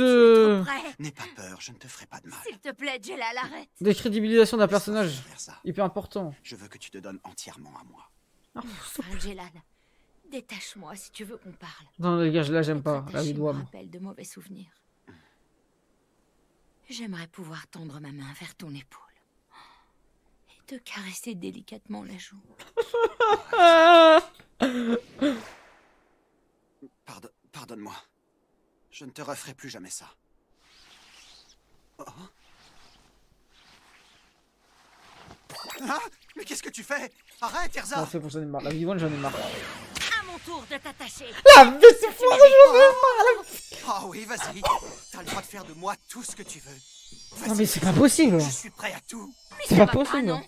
[SPEAKER 9] N'aie pas peur, je ne te ferai pas de mal.
[SPEAKER 2] S'il te plaît, Jelal, arrête.
[SPEAKER 1] décrédibilisation d'un personnage. Hyper important.
[SPEAKER 9] Je veux que tu te donnes entièrement à moi.
[SPEAKER 8] Enfin, Jelal, détache-moi si tu veux qu'on parle.
[SPEAKER 1] Non, les gars, là, j'aime pas. La vie de
[SPEAKER 8] me
[SPEAKER 1] Wam.
[SPEAKER 8] rappelle de mauvais souvenirs. J'aimerais pouvoir tendre ma main vers ton épaule et te caresser délicatement la joue.
[SPEAKER 9] Pardonne-moi. Je ne te referai plus jamais ça. Oh. Ah, mais qu'est-ce que tu fais? Arrête, Erza!
[SPEAKER 1] Non, c'est bon, j'en ai marre. La vie de Wam, j'en ai marre.
[SPEAKER 8] À mon tour de t'attacher.
[SPEAKER 1] La vie, c'est fou, j'en ai marre.
[SPEAKER 9] Oh oui, vas-y. T'as le droit de faire de moi tout ce que tu veux.
[SPEAKER 1] Non, mais c'est pas possible.
[SPEAKER 9] Je suis prêt à tout.
[SPEAKER 1] C'est pas possible.
[SPEAKER 8] non.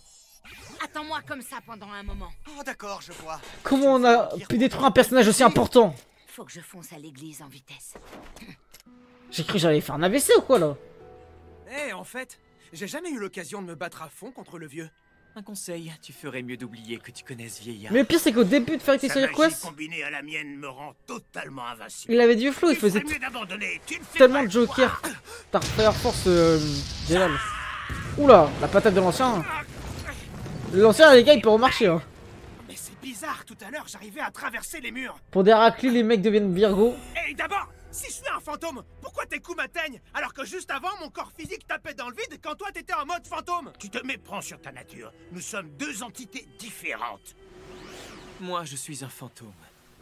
[SPEAKER 8] Attends-moi comme ça pendant un moment.
[SPEAKER 9] Oh d'accord, je vois.
[SPEAKER 1] Comment on a pu détruire un personnage aussi important?
[SPEAKER 8] Faut que je fonce à l'église en vitesse.
[SPEAKER 1] J'ai cru que j'allais faire un AVC ou quoi là?
[SPEAKER 3] Eh, en fait, j'ai jamais eu l'occasion de me battre à fond contre le vieux.
[SPEAKER 13] Un conseil, tu ferais mieux d'oublier que tu connais ce vieillard.
[SPEAKER 1] Mais le pire, c'est qu'au début de Fairy Tail Sonic Quest,
[SPEAKER 12] combinée à la mienne me rend totalement invincible.
[SPEAKER 1] il avait du flow, il faisait tellement de Joker par Fire Force Jelal. Oula, la patate de l'ancien. L'ancien, les gars, il peut remarcher. Hein.
[SPEAKER 3] Mais c'est bizarre, tout à l'heure, j'arrivais à traverser les murs.
[SPEAKER 1] Pour des raclis, les mecs deviennent Virgo.
[SPEAKER 3] Et d'abord, si je suis un fantôme, pourquoi tes coups m'atteignent alors que juste avant, mon corps physique tapait dans le vide quand toi t'étais en mode fantôme?
[SPEAKER 12] Tu te méprends sur ta nature. Nous sommes deux entités différentes.
[SPEAKER 13] Moi, je suis un fantôme,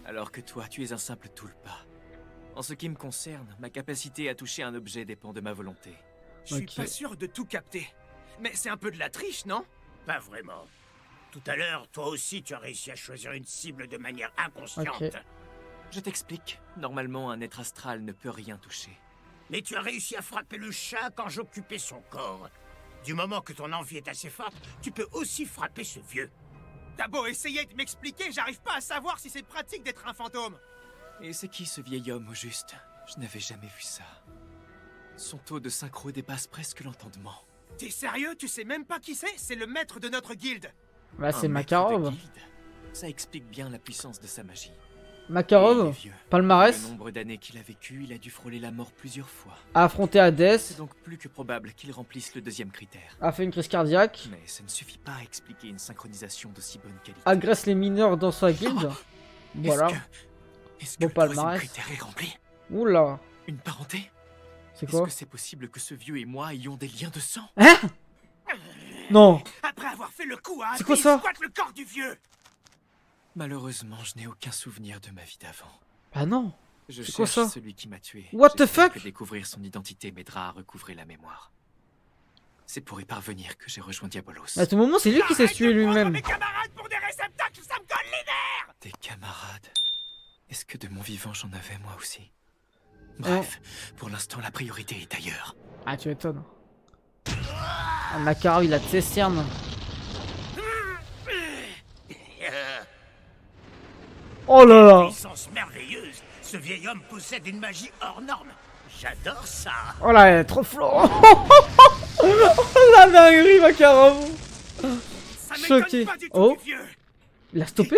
[SPEAKER 13] alors que toi, tu es un simple tulpa. En ce qui me concerne, ma capacité à toucher un objet dépend de ma volonté.
[SPEAKER 3] Je suis pas sûr de tout capter. Mais c'est un peu de la triche, non?
[SPEAKER 12] Pas vraiment. Tout à l'heure, toi aussi, tu as réussi à choisir une cible de manière inconsciente.
[SPEAKER 1] Okay.
[SPEAKER 13] Je t'explique. Normalement, un être astral ne peut rien toucher.
[SPEAKER 12] Mais tu as réussi à frapper le chat quand j'occupais son corps. Du moment que ton envie est assez forte, tu peux aussi frapper ce vieux.
[SPEAKER 3] T'as beau essayer de m'expliquer, j'arrive pas à savoir si c'est pratique d'être un fantôme.
[SPEAKER 13] Et c'est qui ce vieil homme au juste? Je n'avais jamais vu ça. Son taux de synchro dépasse presque l'entendement.
[SPEAKER 3] T'es sérieux? Tu sais même pas qui c'est? C'est le maître de notre guilde.
[SPEAKER 1] Bah c'est Makarov.
[SPEAKER 13] Ça explique bien la puissance de sa magie.
[SPEAKER 1] Makarov, palmarès.
[SPEAKER 13] Le nombre d'années qu'il a vécu, il a dû frôler la mort plusieurs fois.
[SPEAKER 1] A affronté Hades.
[SPEAKER 13] C'est donc plus que probable qu'il remplisse le deuxième critère.
[SPEAKER 1] A fait une crise cardiaque.
[SPEAKER 13] Mais ça ne suffit pas à expliquer une synchronisation d'aussi bonne qualité.
[SPEAKER 1] Agresse les mineurs dans sa guilde. Voilà.
[SPEAKER 13] Est-ce
[SPEAKER 1] Bon
[SPEAKER 13] que le troisième
[SPEAKER 1] palmarès.
[SPEAKER 13] critère est rempli?
[SPEAKER 1] Oula.
[SPEAKER 13] Une parenté?
[SPEAKER 1] C'est quoi?
[SPEAKER 13] Est-ce que c'est possible que ce vieux et moi ayons des liens de sang?
[SPEAKER 1] Hein? Non.
[SPEAKER 3] Après avoir fait le coup à
[SPEAKER 1] C'est quoi ça?
[SPEAKER 3] squatte le corps du vieux.
[SPEAKER 13] Malheureusement, je n'ai aucun souvenir de ma vie d'avant.
[SPEAKER 1] Bah non.
[SPEAKER 13] Je
[SPEAKER 1] C'est quoi
[SPEAKER 13] cherche
[SPEAKER 1] ça?
[SPEAKER 13] celui qui m'a tué.
[SPEAKER 1] What the
[SPEAKER 13] J'espère
[SPEAKER 1] fuck?
[SPEAKER 13] que découvrir son identité m'aidera à recouvrer la mémoire. C'est pour y parvenir que j'ai rejoint Diabolos.
[SPEAKER 1] À tout moment, c'est lui qui s'est tué lui-même.
[SPEAKER 3] Mes camarades pour des réceptacles, ça me colle les nerfs.
[SPEAKER 13] Des camarades? Est-ce que de mon vivant j'en avais moi aussi? Bref, pour l'instant la priorité est ailleurs.
[SPEAKER 1] Ah, tu m'étonnes. Ah, Makarov, il a de ses cernes. Oh là là.
[SPEAKER 12] Puissance merveilleuse. Ce vieil homme possède une magie hors norme. J'adore ça.
[SPEAKER 1] Oh là, elle est trop flot. La dinguerie, Makarov. Choqué. Oh. Il a stoppé?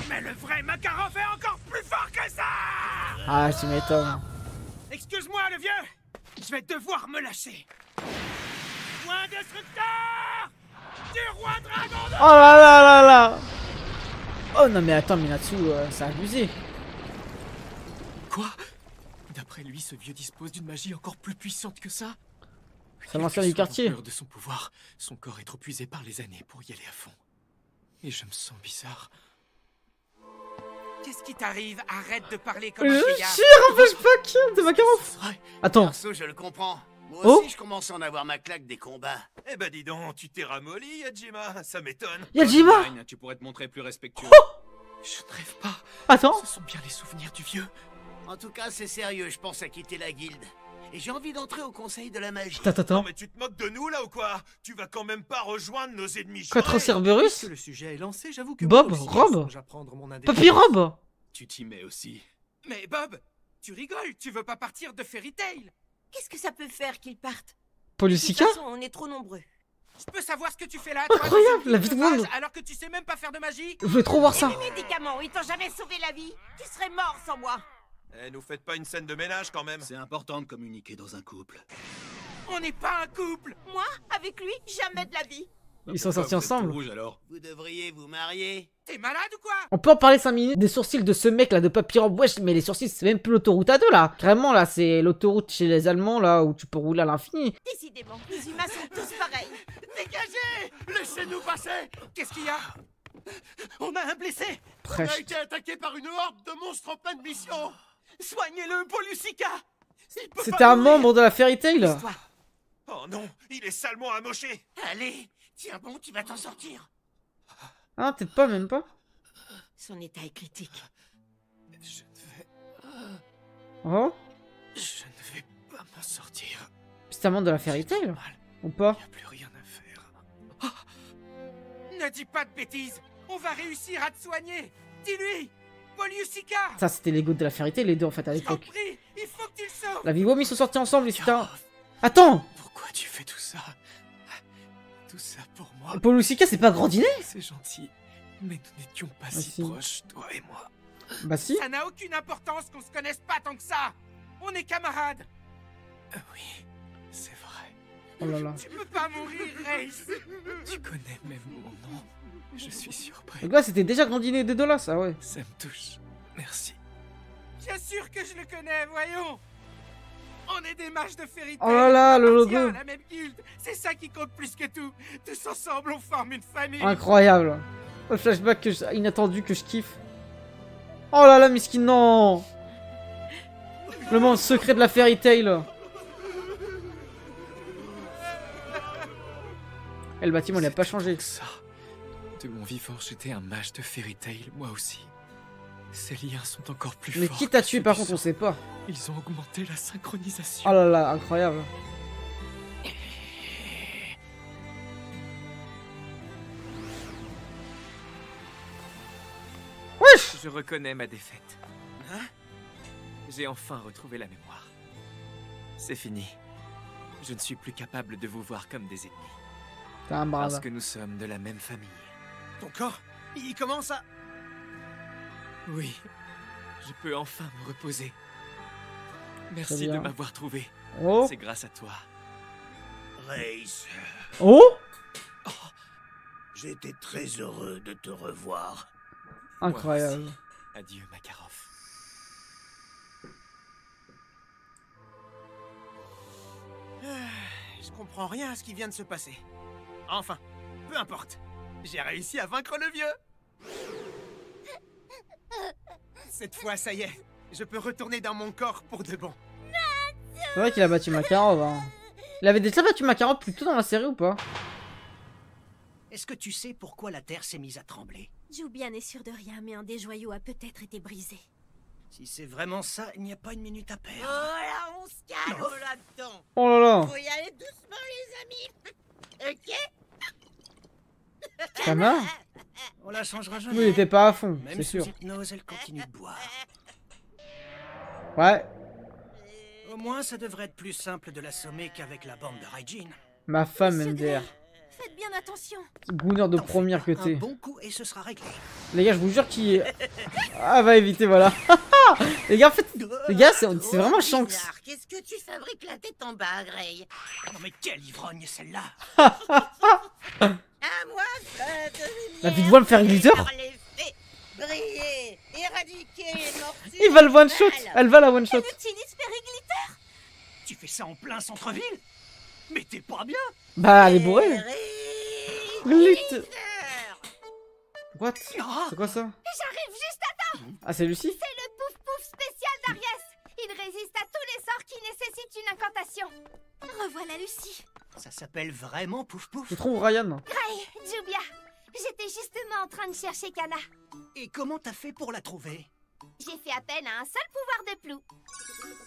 [SPEAKER 3] Mais le vrai Makarov est encore plus fort que ça.
[SPEAKER 1] Ah, tu m'étonnes.
[SPEAKER 3] Excuse-moi, le vieux. Je vais devoir me lâcher. Point destructeur du roi dragon de...
[SPEAKER 1] Oh là là là là. Oh non mais attends, Minato, c'est abusé.
[SPEAKER 13] Quoi? D'après lui, ce vieux dispose d'une magie encore plus puissante que ça?
[SPEAKER 1] C'est l'ancien du quartier.
[SPEAKER 13] De son pouvoir, son corps est trop usé par les années pour y aller à fond. Et je me sens bizarre.
[SPEAKER 3] Qu'est-ce qui t'arrive? Arrête de parler comme un
[SPEAKER 1] Je
[SPEAKER 3] vieillard.
[SPEAKER 1] chire, empêche pas qui de Makarov. Attends.
[SPEAKER 9] Perso, je le comprends. Moi
[SPEAKER 1] Oh.
[SPEAKER 9] aussi, je commence à en avoir ma claque des combats.
[SPEAKER 6] Eh ben dis donc, tu t'es ramolli, Yajima, ça m'étonne.
[SPEAKER 1] Yajima.
[SPEAKER 6] Tu pourrais te montrer plus respectueux.
[SPEAKER 13] Je ne rêve pas.
[SPEAKER 1] Attends.
[SPEAKER 13] Ce sont bien les souvenirs du vieux.
[SPEAKER 9] En tout cas, c'est sérieux, je pense à quitter la guilde. Et j'ai envie d'entrer au conseil de la magie.
[SPEAKER 1] Attends.
[SPEAKER 6] Non mais tu te moques de nous là ou quoi? Tu vas quand même pas rejoindre nos ennemis.
[SPEAKER 1] Quatre Cerberus.
[SPEAKER 17] Le sujet est lancé, j'avoue que
[SPEAKER 1] Bob,
[SPEAKER 17] moi aussi,
[SPEAKER 1] Rob.
[SPEAKER 17] je songe à prendre mon indépendance.
[SPEAKER 1] Papy Rob.
[SPEAKER 6] Tu t'y mets aussi.
[SPEAKER 3] Mais Bob, tu rigoles, tu veux pas partir de Fairy Tail?
[SPEAKER 11] Qu'est-ce que ça peut faire qu'ils partent?
[SPEAKER 1] Policica.
[SPEAKER 11] De toute façon, on est trop nombreux.
[SPEAKER 3] Je peux savoir ce que tu fais là,
[SPEAKER 1] Incroyable,
[SPEAKER 3] toi,
[SPEAKER 1] la vie de Wong.
[SPEAKER 3] alors que tu sais même pas faire de magie?
[SPEAKER 1] Je voulais trop voir ça.
[SPEAKER 11] Et les médicaments, ils t'ont jamais sauvé la vie? Tu serais mort sans moi.
[SPEAKER 6] Eh, nous faites pas une scène de ménage quand même.
[SPEAKER 9] C'est important de communiquer dans un couple.
[SPEAKER 3] On n'est pas un couple.
[SPEAKER 11] Moi, avec lui, jamais de la vie.
[SPEAKER 1] Ils sont sortis ensemble.
[SPEAKER 6] Rouge alors.
[SPEAKER 9] Vous devriez vous marier.
[SPEAKER 3] T'es malade ou quoi?
[SPEAKER 1] On peut en parler 5 minutes des sourcils de ce mec là de Papy Rob. Wesh, mais les sourcils c'est même plus l'autoroute à deux là. Carrément là, c'est l'autoroute chez les Allemands là où tu peux rouler à l'infini.
[SPEAKER 11] Décidément, les humains sont tous pareils.
[SPEAKER 3] Dégagez! Laissez-nous passer! Qu'est-ce qu'il y a? On a un blessé!
[SPEAKER 1] Prêche.
[SPEAKER 3] On a été attaqué par une horde de monstres en pleine mission! Soignez-le, Polusica!
[SPEAKER 1] C'était un membre de la Fairy Tail.
[SPEAKER 6] Oh non, il est salement amoché.
[SPEAKER 12] Allez, tiens bon, tu vas t'en sortir.
[SPEAKER 1] Ah, peut-être pas, même pas.
[SPEAKER 11] Son état est critique.
[SPEAKER 13] Je ne vais...
[SPEAKER 1] Oh.
[SPEAKER 13] Je ne vais pas m'en sortir.
[SPEAKER 1] C'est un membre de la Fairy Tail. Ou pas?
[SPEAKER 13] Plus rien à faire.
[SPEAKER 3] Ne dis pas de bêtises! On va réussir à te soigner! Dis-lui! Polusica!
[SPEAKER 1] Ça, c'était les gouttes de la Fairy Tail, les deux en fait à
[SPEAKER 3] Je t'en
[SPEAKER 1] l'époque.
[SPEAKER 3] prie, il faut que tu le sauves!
[SPEAKER 1] La Vivom, ils sont sortis ensemble, etc. Attends!
[SPEAKER 13] Pourquoi tu fais tout ça? tout ça pour moi.
[SPEAKER 1] Paul Lusika, c'est pas Grandinet?
[SPEAKER 13] C'est gentil, mais nous n'étions pas
[SPEAKER 1] si
[SPEAKER 13] si proches, toi et moi.
[SPEAKER 1] Bah si.
[SPEAKER 3] Ça n'a aucune importance qu'on se connaisse pas tant que ça. On est camarades.
[SPEAKER 13] Oui, c'est vrai.
[SPEAKER 1] Oh là là.
[SPEAKER 3] Tu peux pas mourir, Race.
[SPEAKER 13] Tu connais même mon nom. Je suis surpris.
[SPEAKER 1] Donc là, c'était déjà Grandinet et Dédolas, ah ouais.
[SPEAKER 13] Ça me touche. Merci.
[SPEAKER 3] Bien sûr que je le connais, voyons. On est des mages de Fairy Tail.
[SPEAKER 1] Oh là là, le logo.
[SPEAKER 3] On appartient à la même guilde. C'est ça qui compte plus que tout. Tous ensemble, on forme une famille.
[SPEAKER 1] Incroyable. Le flashback inattendu que je kiffe. Oh là là, miskin, non. Le monde secret de la Fairy Tail. Et le bâtiment, il a pas changé.
[SPEAKER 13] Ça. De mon vivant, j'étais un mage de Fairy Tail, moi aussi. Ces liens sont encore plus forts.
[SPEAKER 1] Mais qui t'a tué par contre, on sait pas.
[SPEAKER 13] Ils ont augmenté la synchronisation.
[SPEAKER 1] Oh là là, incroyable. Wesh!
[SPEAKER 13] Je reconnais ma défaite. Hein? J'ai enfin retrouvé la mémoire. C'est fini. Je ne suis plus capable de vous voir comme des ennemis.
[SPEAKER 1] T'es un brave.
[SPEAKER 13] Parce que nous sommes de la même famille.
[SPEAKER 3] Ton corps, il commence à...
[SPEAKER 13] Oui. Je peux enfin me reposer. Merci de m'avoir trouvé.
[SPEAKER 1] Oh.
[SPEAKER 13] C'est grâce à toi.
[SPEAKER 12] Race.
[SPEAKER 1] Oh.
[SPEAKER 12] J'étais très heureux de te revoir.
[SPEAKER 1] Incroyable.
[SPEAKER 13] Adieu, Makarov.
[SPEAKER 3] Je comprends rien à ce qui vient de se passer. Enfin, peu importe. J'ai réussi à vaincre le vieux. Cette fois, ça y est. Je peux retourner dans mon corps pour de bon.
[SPEAKER 1] C'est vrai qu'il a battu Makarov. Hein. Il avait déjà battu Makarov plus tôt dans la série ou pas?
[SPEAKER 12] Est-ce que tu sais pourquoi la Terre s'est mise à trembler?
[SPEAKER 2] Jubia n'est sûr de rien, mais un des joyaux a peut-être été brisé.
[SPEAKER 12] Si c'est vraiment ça, il n'y a pas une minute à perdre.
[SPEAKER 18] Oh là, on se calme là-dedans.
[SPEAKER 1] Oh là là.
[SPEAKER 18] Faut y aller doucement, les amis. Ok?
[SPEAKER 1] Kana?
[SPEAKER 12] On la changera jamais.
[SPEAKER 1] Oui, il était pas à fond,
[SPEAKER 12] Même
[SPEAKER 1] c'est
[SPEAKER 12] sous
[SPEAKER 1] sûr.
[SPEAKER 12] hypnose, elle continue de boire.
[SPEAKER 1] Ouais.
[SPEAKER 12] Au moins, ça devrait être plus simple de l'assommer qu'avec la bande de Raijin.
[SPEAKER 1] Ma femme MDR.
[SPEAKER 2] Faites bien attention.
[SPEAKER 1] Gouneur de première que
[SPEAKER 12] Un
[SPEAKER 1] t'es.
[SPEAKER 12] bon coup et ce sera réglé.
[SPEAKER 1] Les gars, je vous jure qu'il... Ah, va éviter, voilà. Les gars, en fait, les gars, c'est vraiment Shanks.
[SPEAKER 18] Qu'est-ce que tu fabriques la tête en bas, Grey?
[SPEAKER 12] Non mais quelle ivrogne celle-là.
[SPEAKER 18] À moi,
[SPEAKER 1] La vie de moi me faire glitter.
[SPEAKER 18] Briller, éradiquer les morsures.
[SPEAKER 1] Il va le one shot. Elle va la one shot.
[SPEAKER 2] Utilise Périglitter.
[SPEAKER 12] Tu fais ça en plein centre-ville? Mais t'es pas bien.
[SPEAKER 1] Bah, elle est bourrée. Glitter. What? C'est quoi ça?
[SPEAKER 4] J'arrive juste à temps.
[SPEAKER 1] Ah, c'est Lucie?
[SPEAKER 4] C'est le pouf pouf spécial d'Ariès. Il résiste à tous les sorts qui nécessitent une incantation.
[SPEAKER 2] Revoilà Lucie.
[SPEAKER 12] Ça s'appelle vraiment pouf pouf.
[SPEAKER 1] Je trouve Ryan.
[SPEAKER 4] Grey, Jubia, j'étais justement en train de chercher Kana.
[SPEAKER 12] Et comment t'as fait pour la trouver?
[SPEAKER 4] J'ai fait appel à un seul pouvoir de Plou.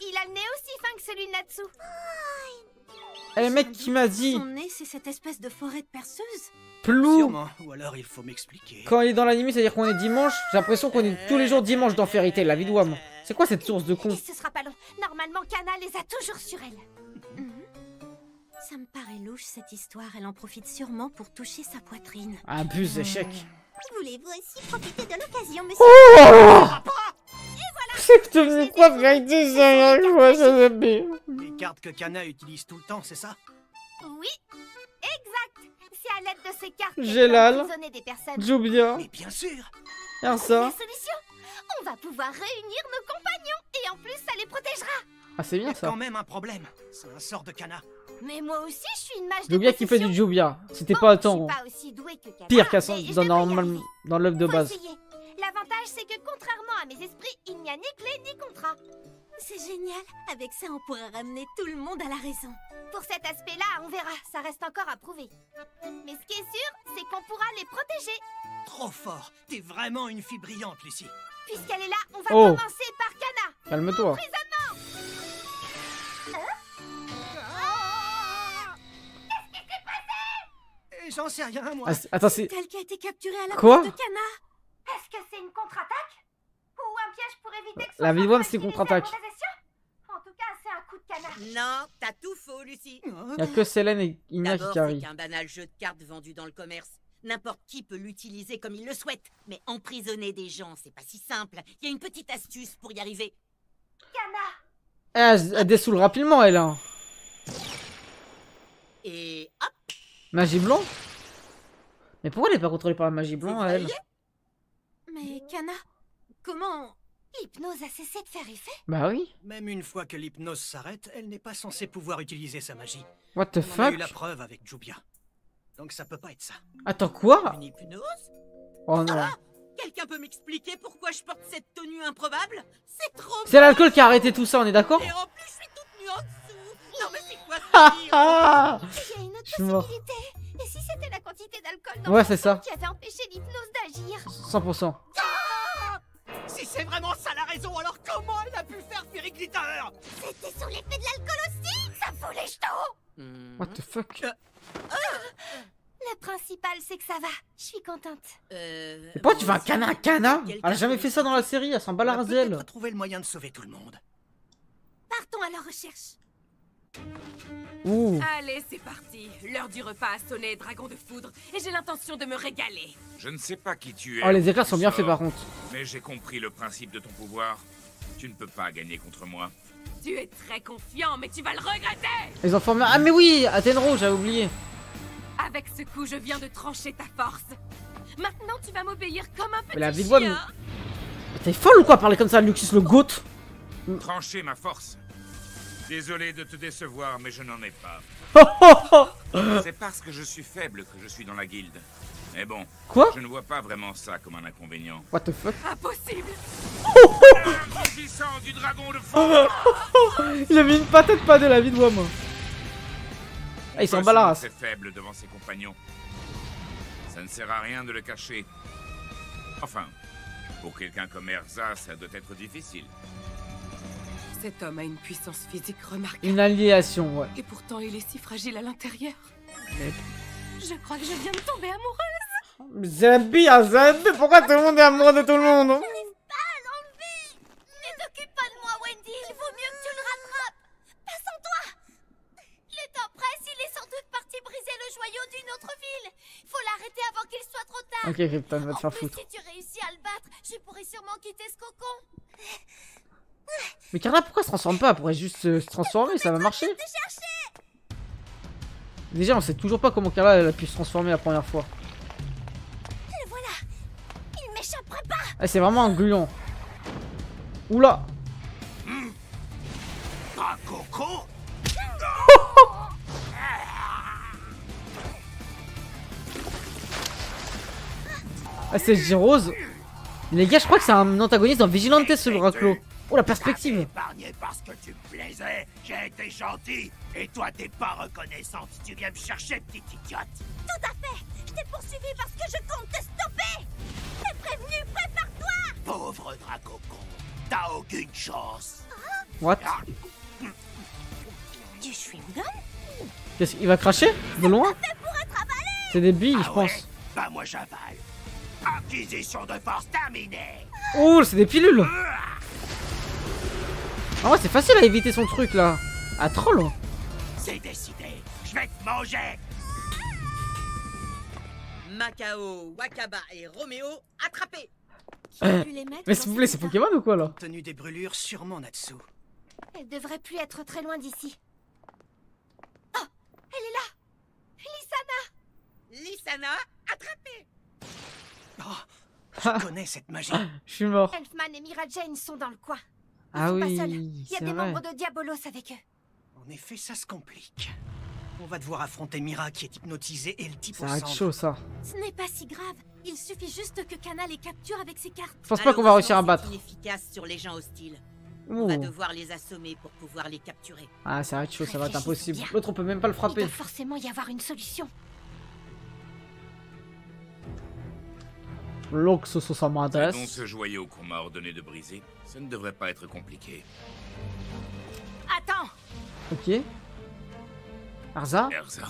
[SPEAKER 4] Il a le nez aussi fin que celui de Natsu.
[SPEAKER 1] Eh, le mec qui m'a dit...
[SPEAKER 2] Son nez, c'est cette espèce de forêt de perceuse.
[SPEAKER 1] Plou.
[SPEAKER 12] Sûrement. Ou alors il faut m'expliquer.
[SPEAKER 1] Quand il est dans l'anime, c'est-à-dire qu'on est dimanche. J'ai l'impression qu'on est tous les jours dimanche dans Fairy Tail, la vie de Wam. C'est quoi cette source de con?
[SPEAKER 4] Et ce sera pas long. Normalement, Kana les a toujours sur elle.
[SPEAKER 2] Ça me paraît louche cette histoire. Elle en profite sûrement pour toucher sa poitrine.
[SPEAKER 1] Abuse, échec.
[SPEAKER 2] Voulez-vous aussi profiter de l'occasion, monsieur?
[SPEAKER 1] Oh! C'est devenu quoi, Fairy Tail? Je vois ça, c'est bien.
[SPEAKER 12] Les cartes que Kana utilise tout le temps, c'est ça?
[SPEAKER 4] Oui, exact. C'est à l'aide de ces cartes
[SPEAKER 1] Gélal,
[SPEAKER 4] qu'elle peut emprisonner des personnes.
[SPEAKER 1] Jubia.
[SPEAKER 12] Mais bien sûr.
[SPEAKER 1] Y'a
[SPEAKER 4] La
[SPEAKER 1] ça.
[SPEAKER 4] solution, on va pouvoir réunir nos compagnons et en plus ça les protégera.
[SPEAKER 1] Ah, c'est bien
[SPEAKER 12] Il y a
[SPEAKER 1] ça.
[SPEAKER 12] quand même un problème. C'est un sort de Kana.
[SPEAKER 4] Mais moi aussi, je suis une mage de
[SPEAKER 1] Jubia qui fait du Jubia. C'était pas autant
[SPEAKER 4] pas aussi douée que Kana,
[SPEAKER 1] pire qu'à
[SPEAKER 4] mais je
[SPEAKER 1] dans
[SPEAKER 4] devrais y
[SPEAKER 1] normal
[SPEAKER 4] arriver.
[SPEAKER 1] dans l'œuvre de
[SPEAKER 4] Faut
[SPEAKER 1] base.
[SPEAKER 4] essayer. L'avantage, c'est que contrairement à mes esprits, il n'y a ni clé ni contrat.
[SPEAKER 2] C'est génial. Avec ça, on pourra ramener tout le monde à la raison.
[SPEAKER 4] Pour cet aspect-là, on verra. Ça reste encore à prouver. Mais ce qui est sûr, c'est qu'on pourra les protéger.
[SPEAKER 12] Trop fort. T'es vraiment une fille brillante, Lucie.
[SPEAKER 4] Puisqu'elle est là, on va
[SPEAKER 1] Oh.
[SPEAKER 4] commencer par Kana.
[SPEAKER 1] Calme-toi.
[SPEAKER 4] Emprisonnement. Qu'est-ce qui s'est passé?
[SPEAKER 12] J'en sais rien, moi.
[SPEAKER 1] Ah, attends, c'est...
[SPEAKER 2] Tel qui a été capturé à la
[SPEAKER 1] Quoi?
[SPEAKER 2] porte de Kana.
[SPEAKER 4] Est-ce que c'est une contre-attaque? Ou un piège pour éviter que
[SPEAKER 1] La vie de
[SPEAKER 4] Wam
[SPEAKER 1] Wam, c'est contre-attaque.
[SPEAKER 4] En tout cas, c'est un coup de canard.
[SPEAKER 8] Non, t'as tout faux, Lucie.
[SPEAKER 1] Y'a que Selene et Ina qui
[SPEAKER 8] D'abord,
[SPEAKER 1] carry.
[SPEAKER 8] c'est qu'un banal jeu de cartes vendu dans le commerce. N'importe qui peut l'utiliser comme il le souhaite. Mais emprisonner des gens, c'est pas si simple. Il y a une petite astuce pour y arriver.
[SPEAKER 1] Elle dessoule rapidement, elle. Hein.
[SPEAKER 8] Et hop.
[SPEAKER 1] Magie blanc. Mais pourquoi elle est pas contrôlée par la magie blanc, elle?
[SPEAKER 4] Mais Kana, comment l'hypnose a cessé de faire effet?
[SPEAKER 1] Bah oui.
[SPEAKER 12] Même une fois que l'hypnose s'arrête, elle n'est pas censée pouvoir utiliser sa magie.
[SPEAKER 1] What the
[SPEAKER 12] On a
[SPEAKER 1] fuck?
[SPEAKER 12] eu la preuve avec Jubia. Donc ça peut pas être ça.
[SPEAKER 1] Attends, quoi?
[SPEAKER 8] Une hypnose?
[SPEAKER 1] Oh non.
[SPEAKER 8] Quelqu'un peut m'expliquer pourquoi je porte cette tenue improbable? C'est trop...
[SPEAKER 1] C'est l'alcool qui a arrêté tout ça, on est d'accord?
[SPEAKER 8] Et en plus, je suis toute nue en dessous. Non mais c'est quoi
[SPEAKER 1] Ah,
[SPEAKER 4] Il y a une autre
[SPEAKER 1] je suis mort.
[SPEAKER 4] possibilité. Et si c'était la quantité d'alcool dans
[SPEAKER 1] Ouais,
[SPEAKER 4] le
[SPEAKER 1] c'est ça.
[SPEAKER 4] qui avait empêché l'hypnose d'agir?
[SPEAKER 1] 100%.
[SPEAKER 12] Si c'est vraiment ça la raison, alors comment elle a pu faire Périglitter?
[SPEAKER 4] C'était sous l'effet de l'alcool aussi? Ça fout les jetons!
[SPEAKER 1] What the fuck?
[SPEAKER 4] Le principal, c'est que ça va. Je suis contente.
[SPEAKER 1] Mais pourquoi tu fais un cana? Elle a jamais fait ça dans la série, elle s'en bat la race d'elle.
[SPEAKER 12] On a trouvé le moyen de sauver tout le monde.
[SPEAKER 4] Partons à leur recherche.
[SPEAKER 1] Ouh.
[SPEAKER 11] Allez, c'est parti. L'heure du repas a sonné, dragon de foudre, et j'ai l'intention de me régaler.
[SPEAKER 16] Je ne sais pas qui tu es.
[SPEAKER 1] Oh, les éclairs
[SPEAKER 16] tu
[SPEAKER 1] sont bien
[SPEAKER 16] sors,
[SPEAKER 1] faits par contre.
[SPEAKER 16] Mais j'ai compris le principe de ton pouvoir. Tu ne peux pas gagner contre moi.
[SPEAKER 11] Tu es très confiant, mais tu vas le regretter.
[SPEAKER 1] Ils ont formé... Ah mais oui, Athénro, j'avais oublié.
[SPEAKER 11] Avec ce coup, je viens de trancher ta force. Maintenant, tu vas m'obéir comme un petit
[SPEAKER 1] Mais la vie de
[SPEAKER 11] chien.
[SPEAKER 1] voix... T'es folle ou quoi, parler comme ça à Luxus le goat?
[SPEAKER 16] Trancher ma force. Désolé de te décevoir, mais je n'en ai pas. C'est parce que je suis faible que je suis dans la guilde. Mais bon,
[SPEAKER 1] quoi?
[SPEAKER 16] Je ne vois pas vraiment ça comme un inconvénient.
[SPEAKER 1] What the fuck?
[SPEAKER 11] Impossible.
[SPEAKER 16] Grandissant du dragon de feu.
[SPEAKER 1] Il a mis une patate pas de la vie de voix, moi. Ah, il s'en bat la race.
[SPEAKER 16] C'est faible devant ses compagnons. Ça ne sert à rien de le cacher. Enfin, pour quelqu'un comme Erza, ça doit être difficile.
[SPEAKER 11] Cet homme a une puissance physique remarquable.
[SPEAKER 1] Une alliation, ouais.
[SPEAKER 11] Et pourtant, il est si fragile à l'intérieur.
[SPEAKER 1] Mais...
[SPEAKER 11] Je crois que je viens de tomber amoureuse.
[SPEAKER 1] Zambi, pourquoi tout le monde est amoureux de tout le monde?
[SPEAKER 4] Pas à l'enlever. Ne t'occupe pas de moi, Wendy. Il vaut mieux que tu le rattrapes. Pas sans toi. Le temps presse. Il est sans doute parti briser le joyau d'une autre ville. Faut l'arrêter avant qu'il soit trop tard.
[SPEAKER 1] Ok, Krypton, va te faire foutre.
[SPEAKER 4] Si tu réussis à le battre, je pourrai sûrement quitter ce cocon.
[SPEAKER 1] Mais Carla, pourquoi elle se transforme pas? Elle pourrait juste se transformer, ça va marcher. Déjà, on sait toujours pas comment Carla elle a pu se transformer la première fois.
[SPEAKER 4] Le voilà. Il m'échapperait pas.
[SPEAKER 1] Ah, c'est vraiment un gluon. Oula.
[SPEAKER 12] Un coco.
[SPEAKER 1] Ah, c'est Girose. Les gars, je crois que c'est un antagoniste dans Vigilante, ce Braclo. Oh, la perspective.
[SPEAKER 12] Épargné parce que tu me plaisais, j'ai été gentil. Et toi, t'es pas reconnaissante. Tu viens me chercher, petite idiote.
[SPEAKER 4] Tout à fait. Je t'ai poursuivi parce que je compte te stopper. T'es prévenu, prépare-toi.
[SPEAKER 12] Pauvre Dracocon, t'as aucune chance.
[SPEAKER 1] What?
[SPEAKER 4] Du chewing-gum?
[SPEAKER 1] Qu'est-ce qu'il va cracher? De loin? C'est des billes, je pense.
[SPEAKER 12] Bah moi j'avale. Acquisition de force terminée.
[SPEAKER 1] Oh, c'est des pilules. Ah ouais, c'est facile à éviter son truc là. À troll.
[SPEAKER 12] C'est décidé. Je vais te manger.
[SPEAKER 8] Macao, Wakaba et Roméo, attrapés.
[SPEAKER 1] Mais s'il vous plaît, c'est Pokémon ou quoi là?
[SPEAKER 12] Tenu des brûlures, sûrement Natsu.
[SPEAKER 4] Elle devrait plus être très loin d'ici. Oh, elle est là. Lysana.
[SPEAKER 8] Lysana, attrapée.
[SPEAKER 12] Oh, je connais cette magie.
[SPEAKER 1] Je suis mort.
[SPEAKER 4] Elfman et Mira Jane sont dans le coin. Ils
[SPEAKER 1] Ah
[SPEAKER 4] sont pas
[SPEAKER 1] oui,
[SPEAKER 4] seuls. Il y a
[SPEAKER 1] c'est
[SPEAKER 4] des
[SPEAKER 1] vrai.
[SPEAKER 4] membres de Diabolos avec eux.
[SPEAKER 12] En effet, ça se complique. On va devoir affronter Mira qui est hypnotisée et le type
[SPEAKER 1] Ça
[SPEAKER 12] au
[SPEAKER 1] va être
[SPEAKER 12] centre.
[SPEAKER 1] chaud ça.
[SPEAKER 4] Ce n'est pas si grave. Il suffit juste que Kana les capture avec ses cartes.
[SPEAKER 1] Je pense pas qu'on va réussir à battre.
[SPEAKER 8] C'est inefficace sur les gens hostiles.
[SPEAKER 1] Ouh.
[SPEAKER 8] On va devoir les assommer pour pouvoir les capturer.
[SPEAKER 1] Ah, ça va être chaud, ça va être
[SPEAKER 4] Réfléchissez
[SPEAKER 1] impossible.
[SPEAKER 4] bien.
[SPEAKER 1] L'autre on peut même pas le
[SPEAKER 4] Il
[SPEAKER 1] frapper.
[SPEAKER 4] doit forcément y avoir une solution.
[SPEAKER 1] L'Oxo
[SPEAKER 16] Donc
[SPEAKER 1] Samadas.
[SPEAKER 16] ce joyau qu'on m'a ordonné de briser, ça ne devrait pas être compliqué.
[SPEAKER 8] Attends,
[SPEAKER 1] Ok. Arza?
[SPEAKER 16] Erza,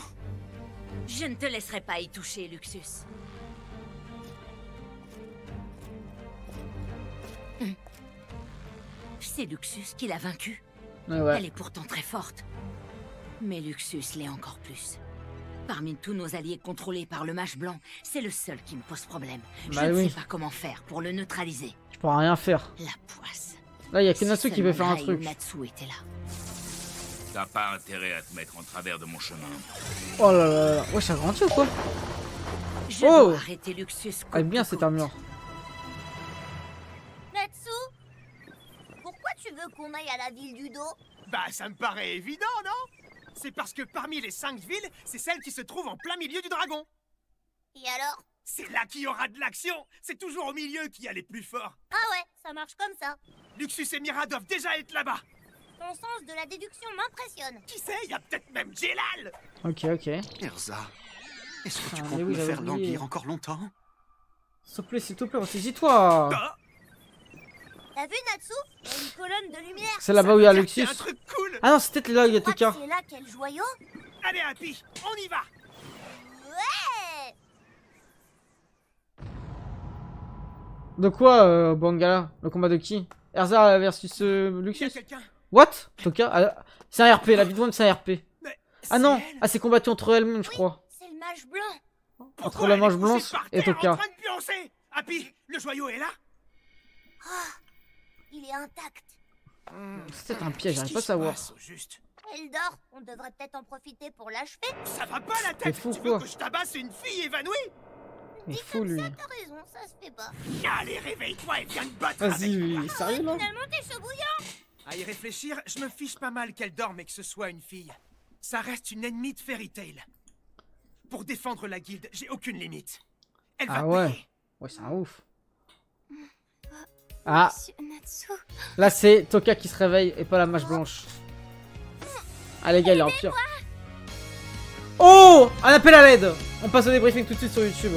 [SPEAKER 8] je ne te laisserai pas y toucher, Luxus. C'est Luxus qui l'a vaincu.
[SPEAKER 1] Ouais.
[SPEAKER 8] Elle est pourtant très forte. Mais Luxus l'est encore plus. Parmi tous nos alliés contrôlés par le mage blanc, c'est le seul qui me pose problème.
[SPEAKER 1] Bah
[SPEAKER 8] Je ne
[SPEAKER 1] oui.
[SPEAKER 8] sais pas comment faire pour le neutraliser.
[SPEAKER 1] Je pourrais rien faire.
[SPEAKER 8] La poisse.
[SPEAKER 1] Là, il y a que Natsu qui peut faire un
[SPEAKER 8] Rai ou
[SPEAKER 1] truc.
[SPEAKER 8] Natsu était là.
[SPEAKER 16] T'as pas intérêt à te mettre en travers de mon chemin.
[SPEAKER 1] Oh là là là. Ouais, ça grandit ou quoi?
[SPEAKER 8] Je
[SPEAKER 1] Oh
[SPEAKER 8] dois arrêter Luxus.
[SPEAKER 1] Elle est bien cette armure.
[SPEAKER 15] Natsu, pourquoi tu veux qu'on aille à la ville du dos?
[SPEAKER 3] Bah, ça me paraît évident, non? C'est parce que parmi les 5 villes, c'est celle qui se trouve en plein milieu du dragon.
[SPEAKER 15] Et alors?
[SPEAKER 3] C'est là qu'il y aura de l'action. C'est toujours au milieu qu'il y a les plus forts.
[SPEAKER 15] Ah ouais, ça marche comme ça.
[SPEAKER 3] Luxus et Mira doivent déjà être là-bas.
[SPEAKER 15] Ton sens de la déduction m'impressionne.
[SPEAKER 3] Qui sait, il y a peut-être même Jelal.
[SPEAKER 1] Ok, ok.
[SPEAKER 9] Erza, est-ce que tu
[SPEAKER 1] Ah,
[SPEAKER 9] comptes
[SPEAKER 1] mais oui,
[SPEAKER 9] me
[SPEAKER 1] j'avais
[SPEAKER 9] faire
[SPEAKER 1] oublié.
[SPEAKER 9] languir encore longtemps?
[SPEAKER 1] S'il te plaît, ressaisis-toi.
[SPEAKER 15] T'as vu Natsu? Il y a une colonne de lumière.
[SPEAKER 1] C'est là-bas où il y a Luxus.
[SPEAKER 3] Un truc cool.
[SPEAKER 1] Ah non, c'est peut-être là où il y a
[SPEAKER 15] Tu crois
[SPEAKER 1] Toka.
[SPEAKER 15] que c'est là quel joyau?
[SPEAKER 3] Allez, Happy, on y va.
[SPEAKER 15] Ouais.
[SPEAKER 1] De quoi, Bangala? Le combat de qui? Erza versus
[SPEAKER 3] Il y a
[SPEAKER 1] Luxus?
[SPEAKER 3] quelqu'un.
[SPEAKER 1] What? Toka? Ah, c'est un RP, la vidéo même c'est un RP. Ah non,
[SPEAKER 3] elle.
[SPEAKER 1] ah c'est combattu entre elles-mêmes, je crois.
[SPEAKER 15] C'est le mage blanc.
[SPEAKER 1] Entre la manche blanche et
[SPEAKER 3] En
[SPEAKER 1] Toka.
[SPEAKER 3] train de pioncer. Happy, le joyau est là.
[SPEAKER 15] Il est intact.
[SPEAKER 1] C'est peut-être un piège, j'arrive pas à
[SPEAKER 3] Qu'est-ce qui se
[SPEAKER 1] savoir.
[SPEAKER 3] passe, au juste?
[SPEAKER 15] Elle dort. On devrait peut-être en profiter pour l'achever.
[SPEAKER 3] Ça va pas la
[SPEAKER 1] T'es
[SPEAKER 3] tête.
[SPEAKER 1] fou,
[SPEAKER 3] Tu veux
[SPEAKER 1] quoi.
[SPEAKER 3] que je tabasse une fille évanouie?
[SPEAKER 1] Il est
[SPEAKER 15] Dit
[SPEAKER 1] fou
[SPEAKER 15] comme
[SPEAKER 1] lui.
[SPEAKER 15] ça, t'as raison, ça se fait pas.
[SPEAKER 3] Allez, réveille-toi et viens te battre avec
[SPEAKER 1] Vas-y,
[SPEAKER 3] moi.
[SPEAKER 1] oui, sérieux là?
[SPEAKER 15] Finalement, t'es chaud bouillant.
[SPEAKER 3] À y réfléchir, je me fiche pas mal qu'elle dorme et que ce soit une fille. Ça reste une ennemie de Fairy Tail. Pour défendre la guilde, j'ai aucune limite. Elle va
[SPEAKER 1] Ah ouais.
[SPEAKER 3] payer.
[SPEAKER 1] Ouais, c'est un ouf. Ah,
[SPEAKER 15] Monsieur Natsu.
[SPEAKER 1] là c'est Toka qui se réveille et pas la mâche blanche. Ah les gars, il est en pire. Oh, un appel à l'aide. On passe au débriefing tout de suite sur YouTube.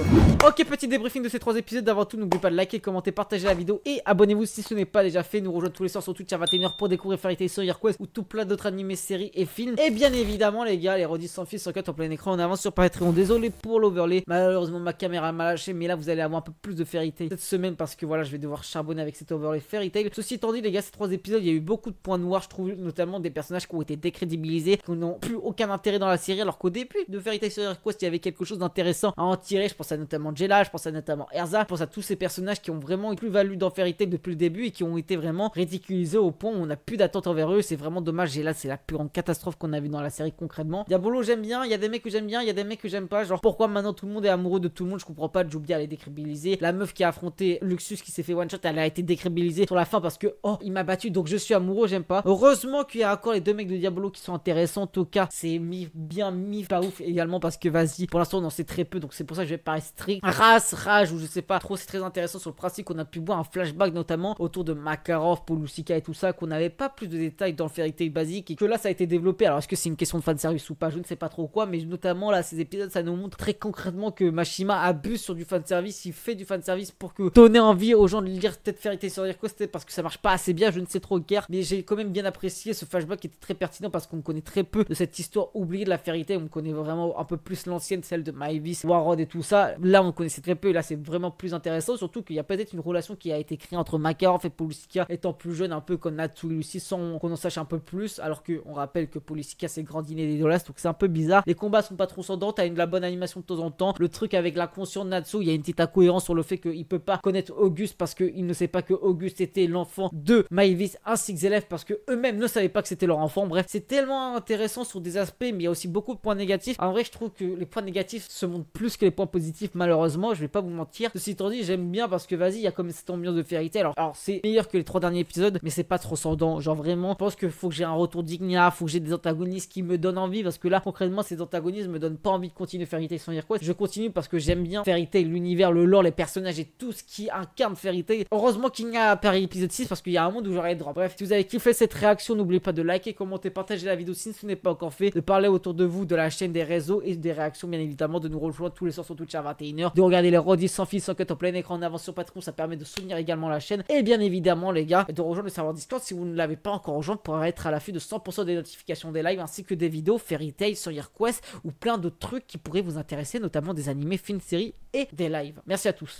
[SPEAKER 1] Ok, petit débriefing de ces 3 épisodes. Avant tout, n'oubliez pas de liker, commenter, partager la vidéo et abonnez-vous si ce n'est pas déjà fait. Nous rejoignons tous les soirs sur Twitch à 21h pour découvrir Fairy Tail sur HeroQuest ou tout plein d'autres animés, séries et films. Et bien évidemment, les gars, les rediffs sans fil, sans cut en plein écran. On avance sur Patreon. Désolé pour l'overlay. Malheureusement, ma caméra m'a lâché, mais là, vous allez avoir un peu plus de Fairy Tail cette semaine parce que voilà, je vais devoir charbonner avec cet overlay Fairy Tail. Ceci étant dit, les gars, ces 3 épisodes, il y a eu beaucoup de points noirs, je trouve, notamment des personnages qui ont été décrédibilisés, qui n'ont plus aucun intérêt dans la série, alors qu'au début de Fairy Tail sur HeroQuest, il y avait quelque chose d'intéressant à en tirer. Je pense à notamment Jelal, je pense à notamment Erza, je pense à tous ces personnages qui ont vraiment une plus-value dans Fairy Tail depuis le début et qui ont été vraiment ridiculisés au point où on n'a plus d'attente envers eux. C'est vraiment dommage. Jelal, c'est la plus grande catastrophe qu'on a vu dans la série concrètement. Diabolo, j'aime bien. Il y a des mecs que j'aime bien, il y a des mecs que j'aime pas. Genre, pourquoi maintenant tout le monde est amoureux de tout le monde? Je comprends pas. Jubi, elle est décrédibilisée. La meuf qui a affronté Luxus qui s'est fait one shot, elle a été décrédibilisée sur la fin parce que oh, il m'a battu donc je suis amoureux, j'aime pas. Heureusement qu'il y a encore les 2 mecs de Diabolo qui sont intéressants. Toka, c'est bien pas ouf également parce que vas-y, pour l'instant on en sait très peu donc c'est pour ça que je vais pas être strict. Rage ou je sais pas trop, c'est très intéressant sur le principe qu'on a pu voir un flashback notamment autour de Makarov, Polushika et tout ça, qu'on n'avait pas plus de détails dans le Fairy Tail basique et que là ça a été développé. Alors est-ce que c'est une question de fanservice ou pas, je ne sais pas trop quoi, mais notamment là ces épisodes ça nous montre très concrètement que Mashima abuse sur du fanservice, il fait du fanservice pour que donner envie aux gens de lire peut-être Fairy Tail sur HeroQuest parce que ça marche pas assez bien, je ne sais trop guère, mais j'ai quand même bien apprécié ce flashback qui était très pertinent parce qu'on connaît très peu de cette histoire oubliée de la Fairy Tail, on connaît vraiment un peu plus l'ancienne, celle de Mavis, Warrod et tout ça. Là on connaissait très peu et là c'est vraiment plus intéressant, surtout qu'il y a peut-être une relation qui a été créée entre Makarov et Polushika étant plus jeune, un peu comme Natsu et Lucy, sans qu'on en sache un peu plus, alors qu'on rappelle que Polushika c'est grand dîner des Dolas, donc c'est un peu bizarre. Les combats sont pas transcendants, t'as de la bonne animation de temps en temps. Le truc avec l'inconscient de Natsu, il y a une petite incohérence sur le fait qu'il peut pas connaître Auguste parce qu'il ne sait pas que Auguste était l'enfant de Mavis ainsi que Zelef parce que eux-mêmes ne savaient pas que c'était leur enfant. Bref, c'est tellement intéressant sur des aspects, mais il y a aussi beaucoup de points négatifs. En vrai, je trouve que les points négatifs se montrent plus que les points positifs, malheureusement, je vais pas vous mentir. Ceci étant dit, j'aime bien parce que vas-y, il y a comme cette ambiance de Fairy Tail. Alors c'est meilleur que les 3 derniers épisodes, mais c'est pas transcendant. Genre vraiment, je pense que faut que j'ai un retour d'Ignia, faut que j'ai des antagonistes qui me donnent envie parce que là, concrètement, ces antagonistes me donnent pas envie de continuer Fairy Tail sans HeroQuest. Je continue parce que j'aime bien Fairy Tail, l'univers, le lore, les personnages et tout ce qui incarne Fairy Tail. Heureusement qu'il y a Paris épisode 6 parce qu'il y a un monde où j'aurais drop. Bref, si vous avez kiffé cette réaction, n'oubliez pas de liker, commenter, partager la vidéo si ce n'est pas encore fait, de parler autour de vous, de la chaîne, des réseaux et des réactions, bien évidemment, de nous rejoindre tous les soirs sur Twitch à 21h, de regarder les rediffs sans fil, sans cut en plein écran en avance sur Patreon, ça permet de soutenir également la chaîne et bien évidemment les gars, de rejoindre le serveur Discord si vous ne l'avez pas encore rejoint pour être à l'affût de 100% des notifications des lives ainsi que des vidéos Fairy Tail sur HeroQuest ou plein d'autres trucs qui pourraient vous intéresser, notamment des animés, films, séries et des lives. Merci à tous.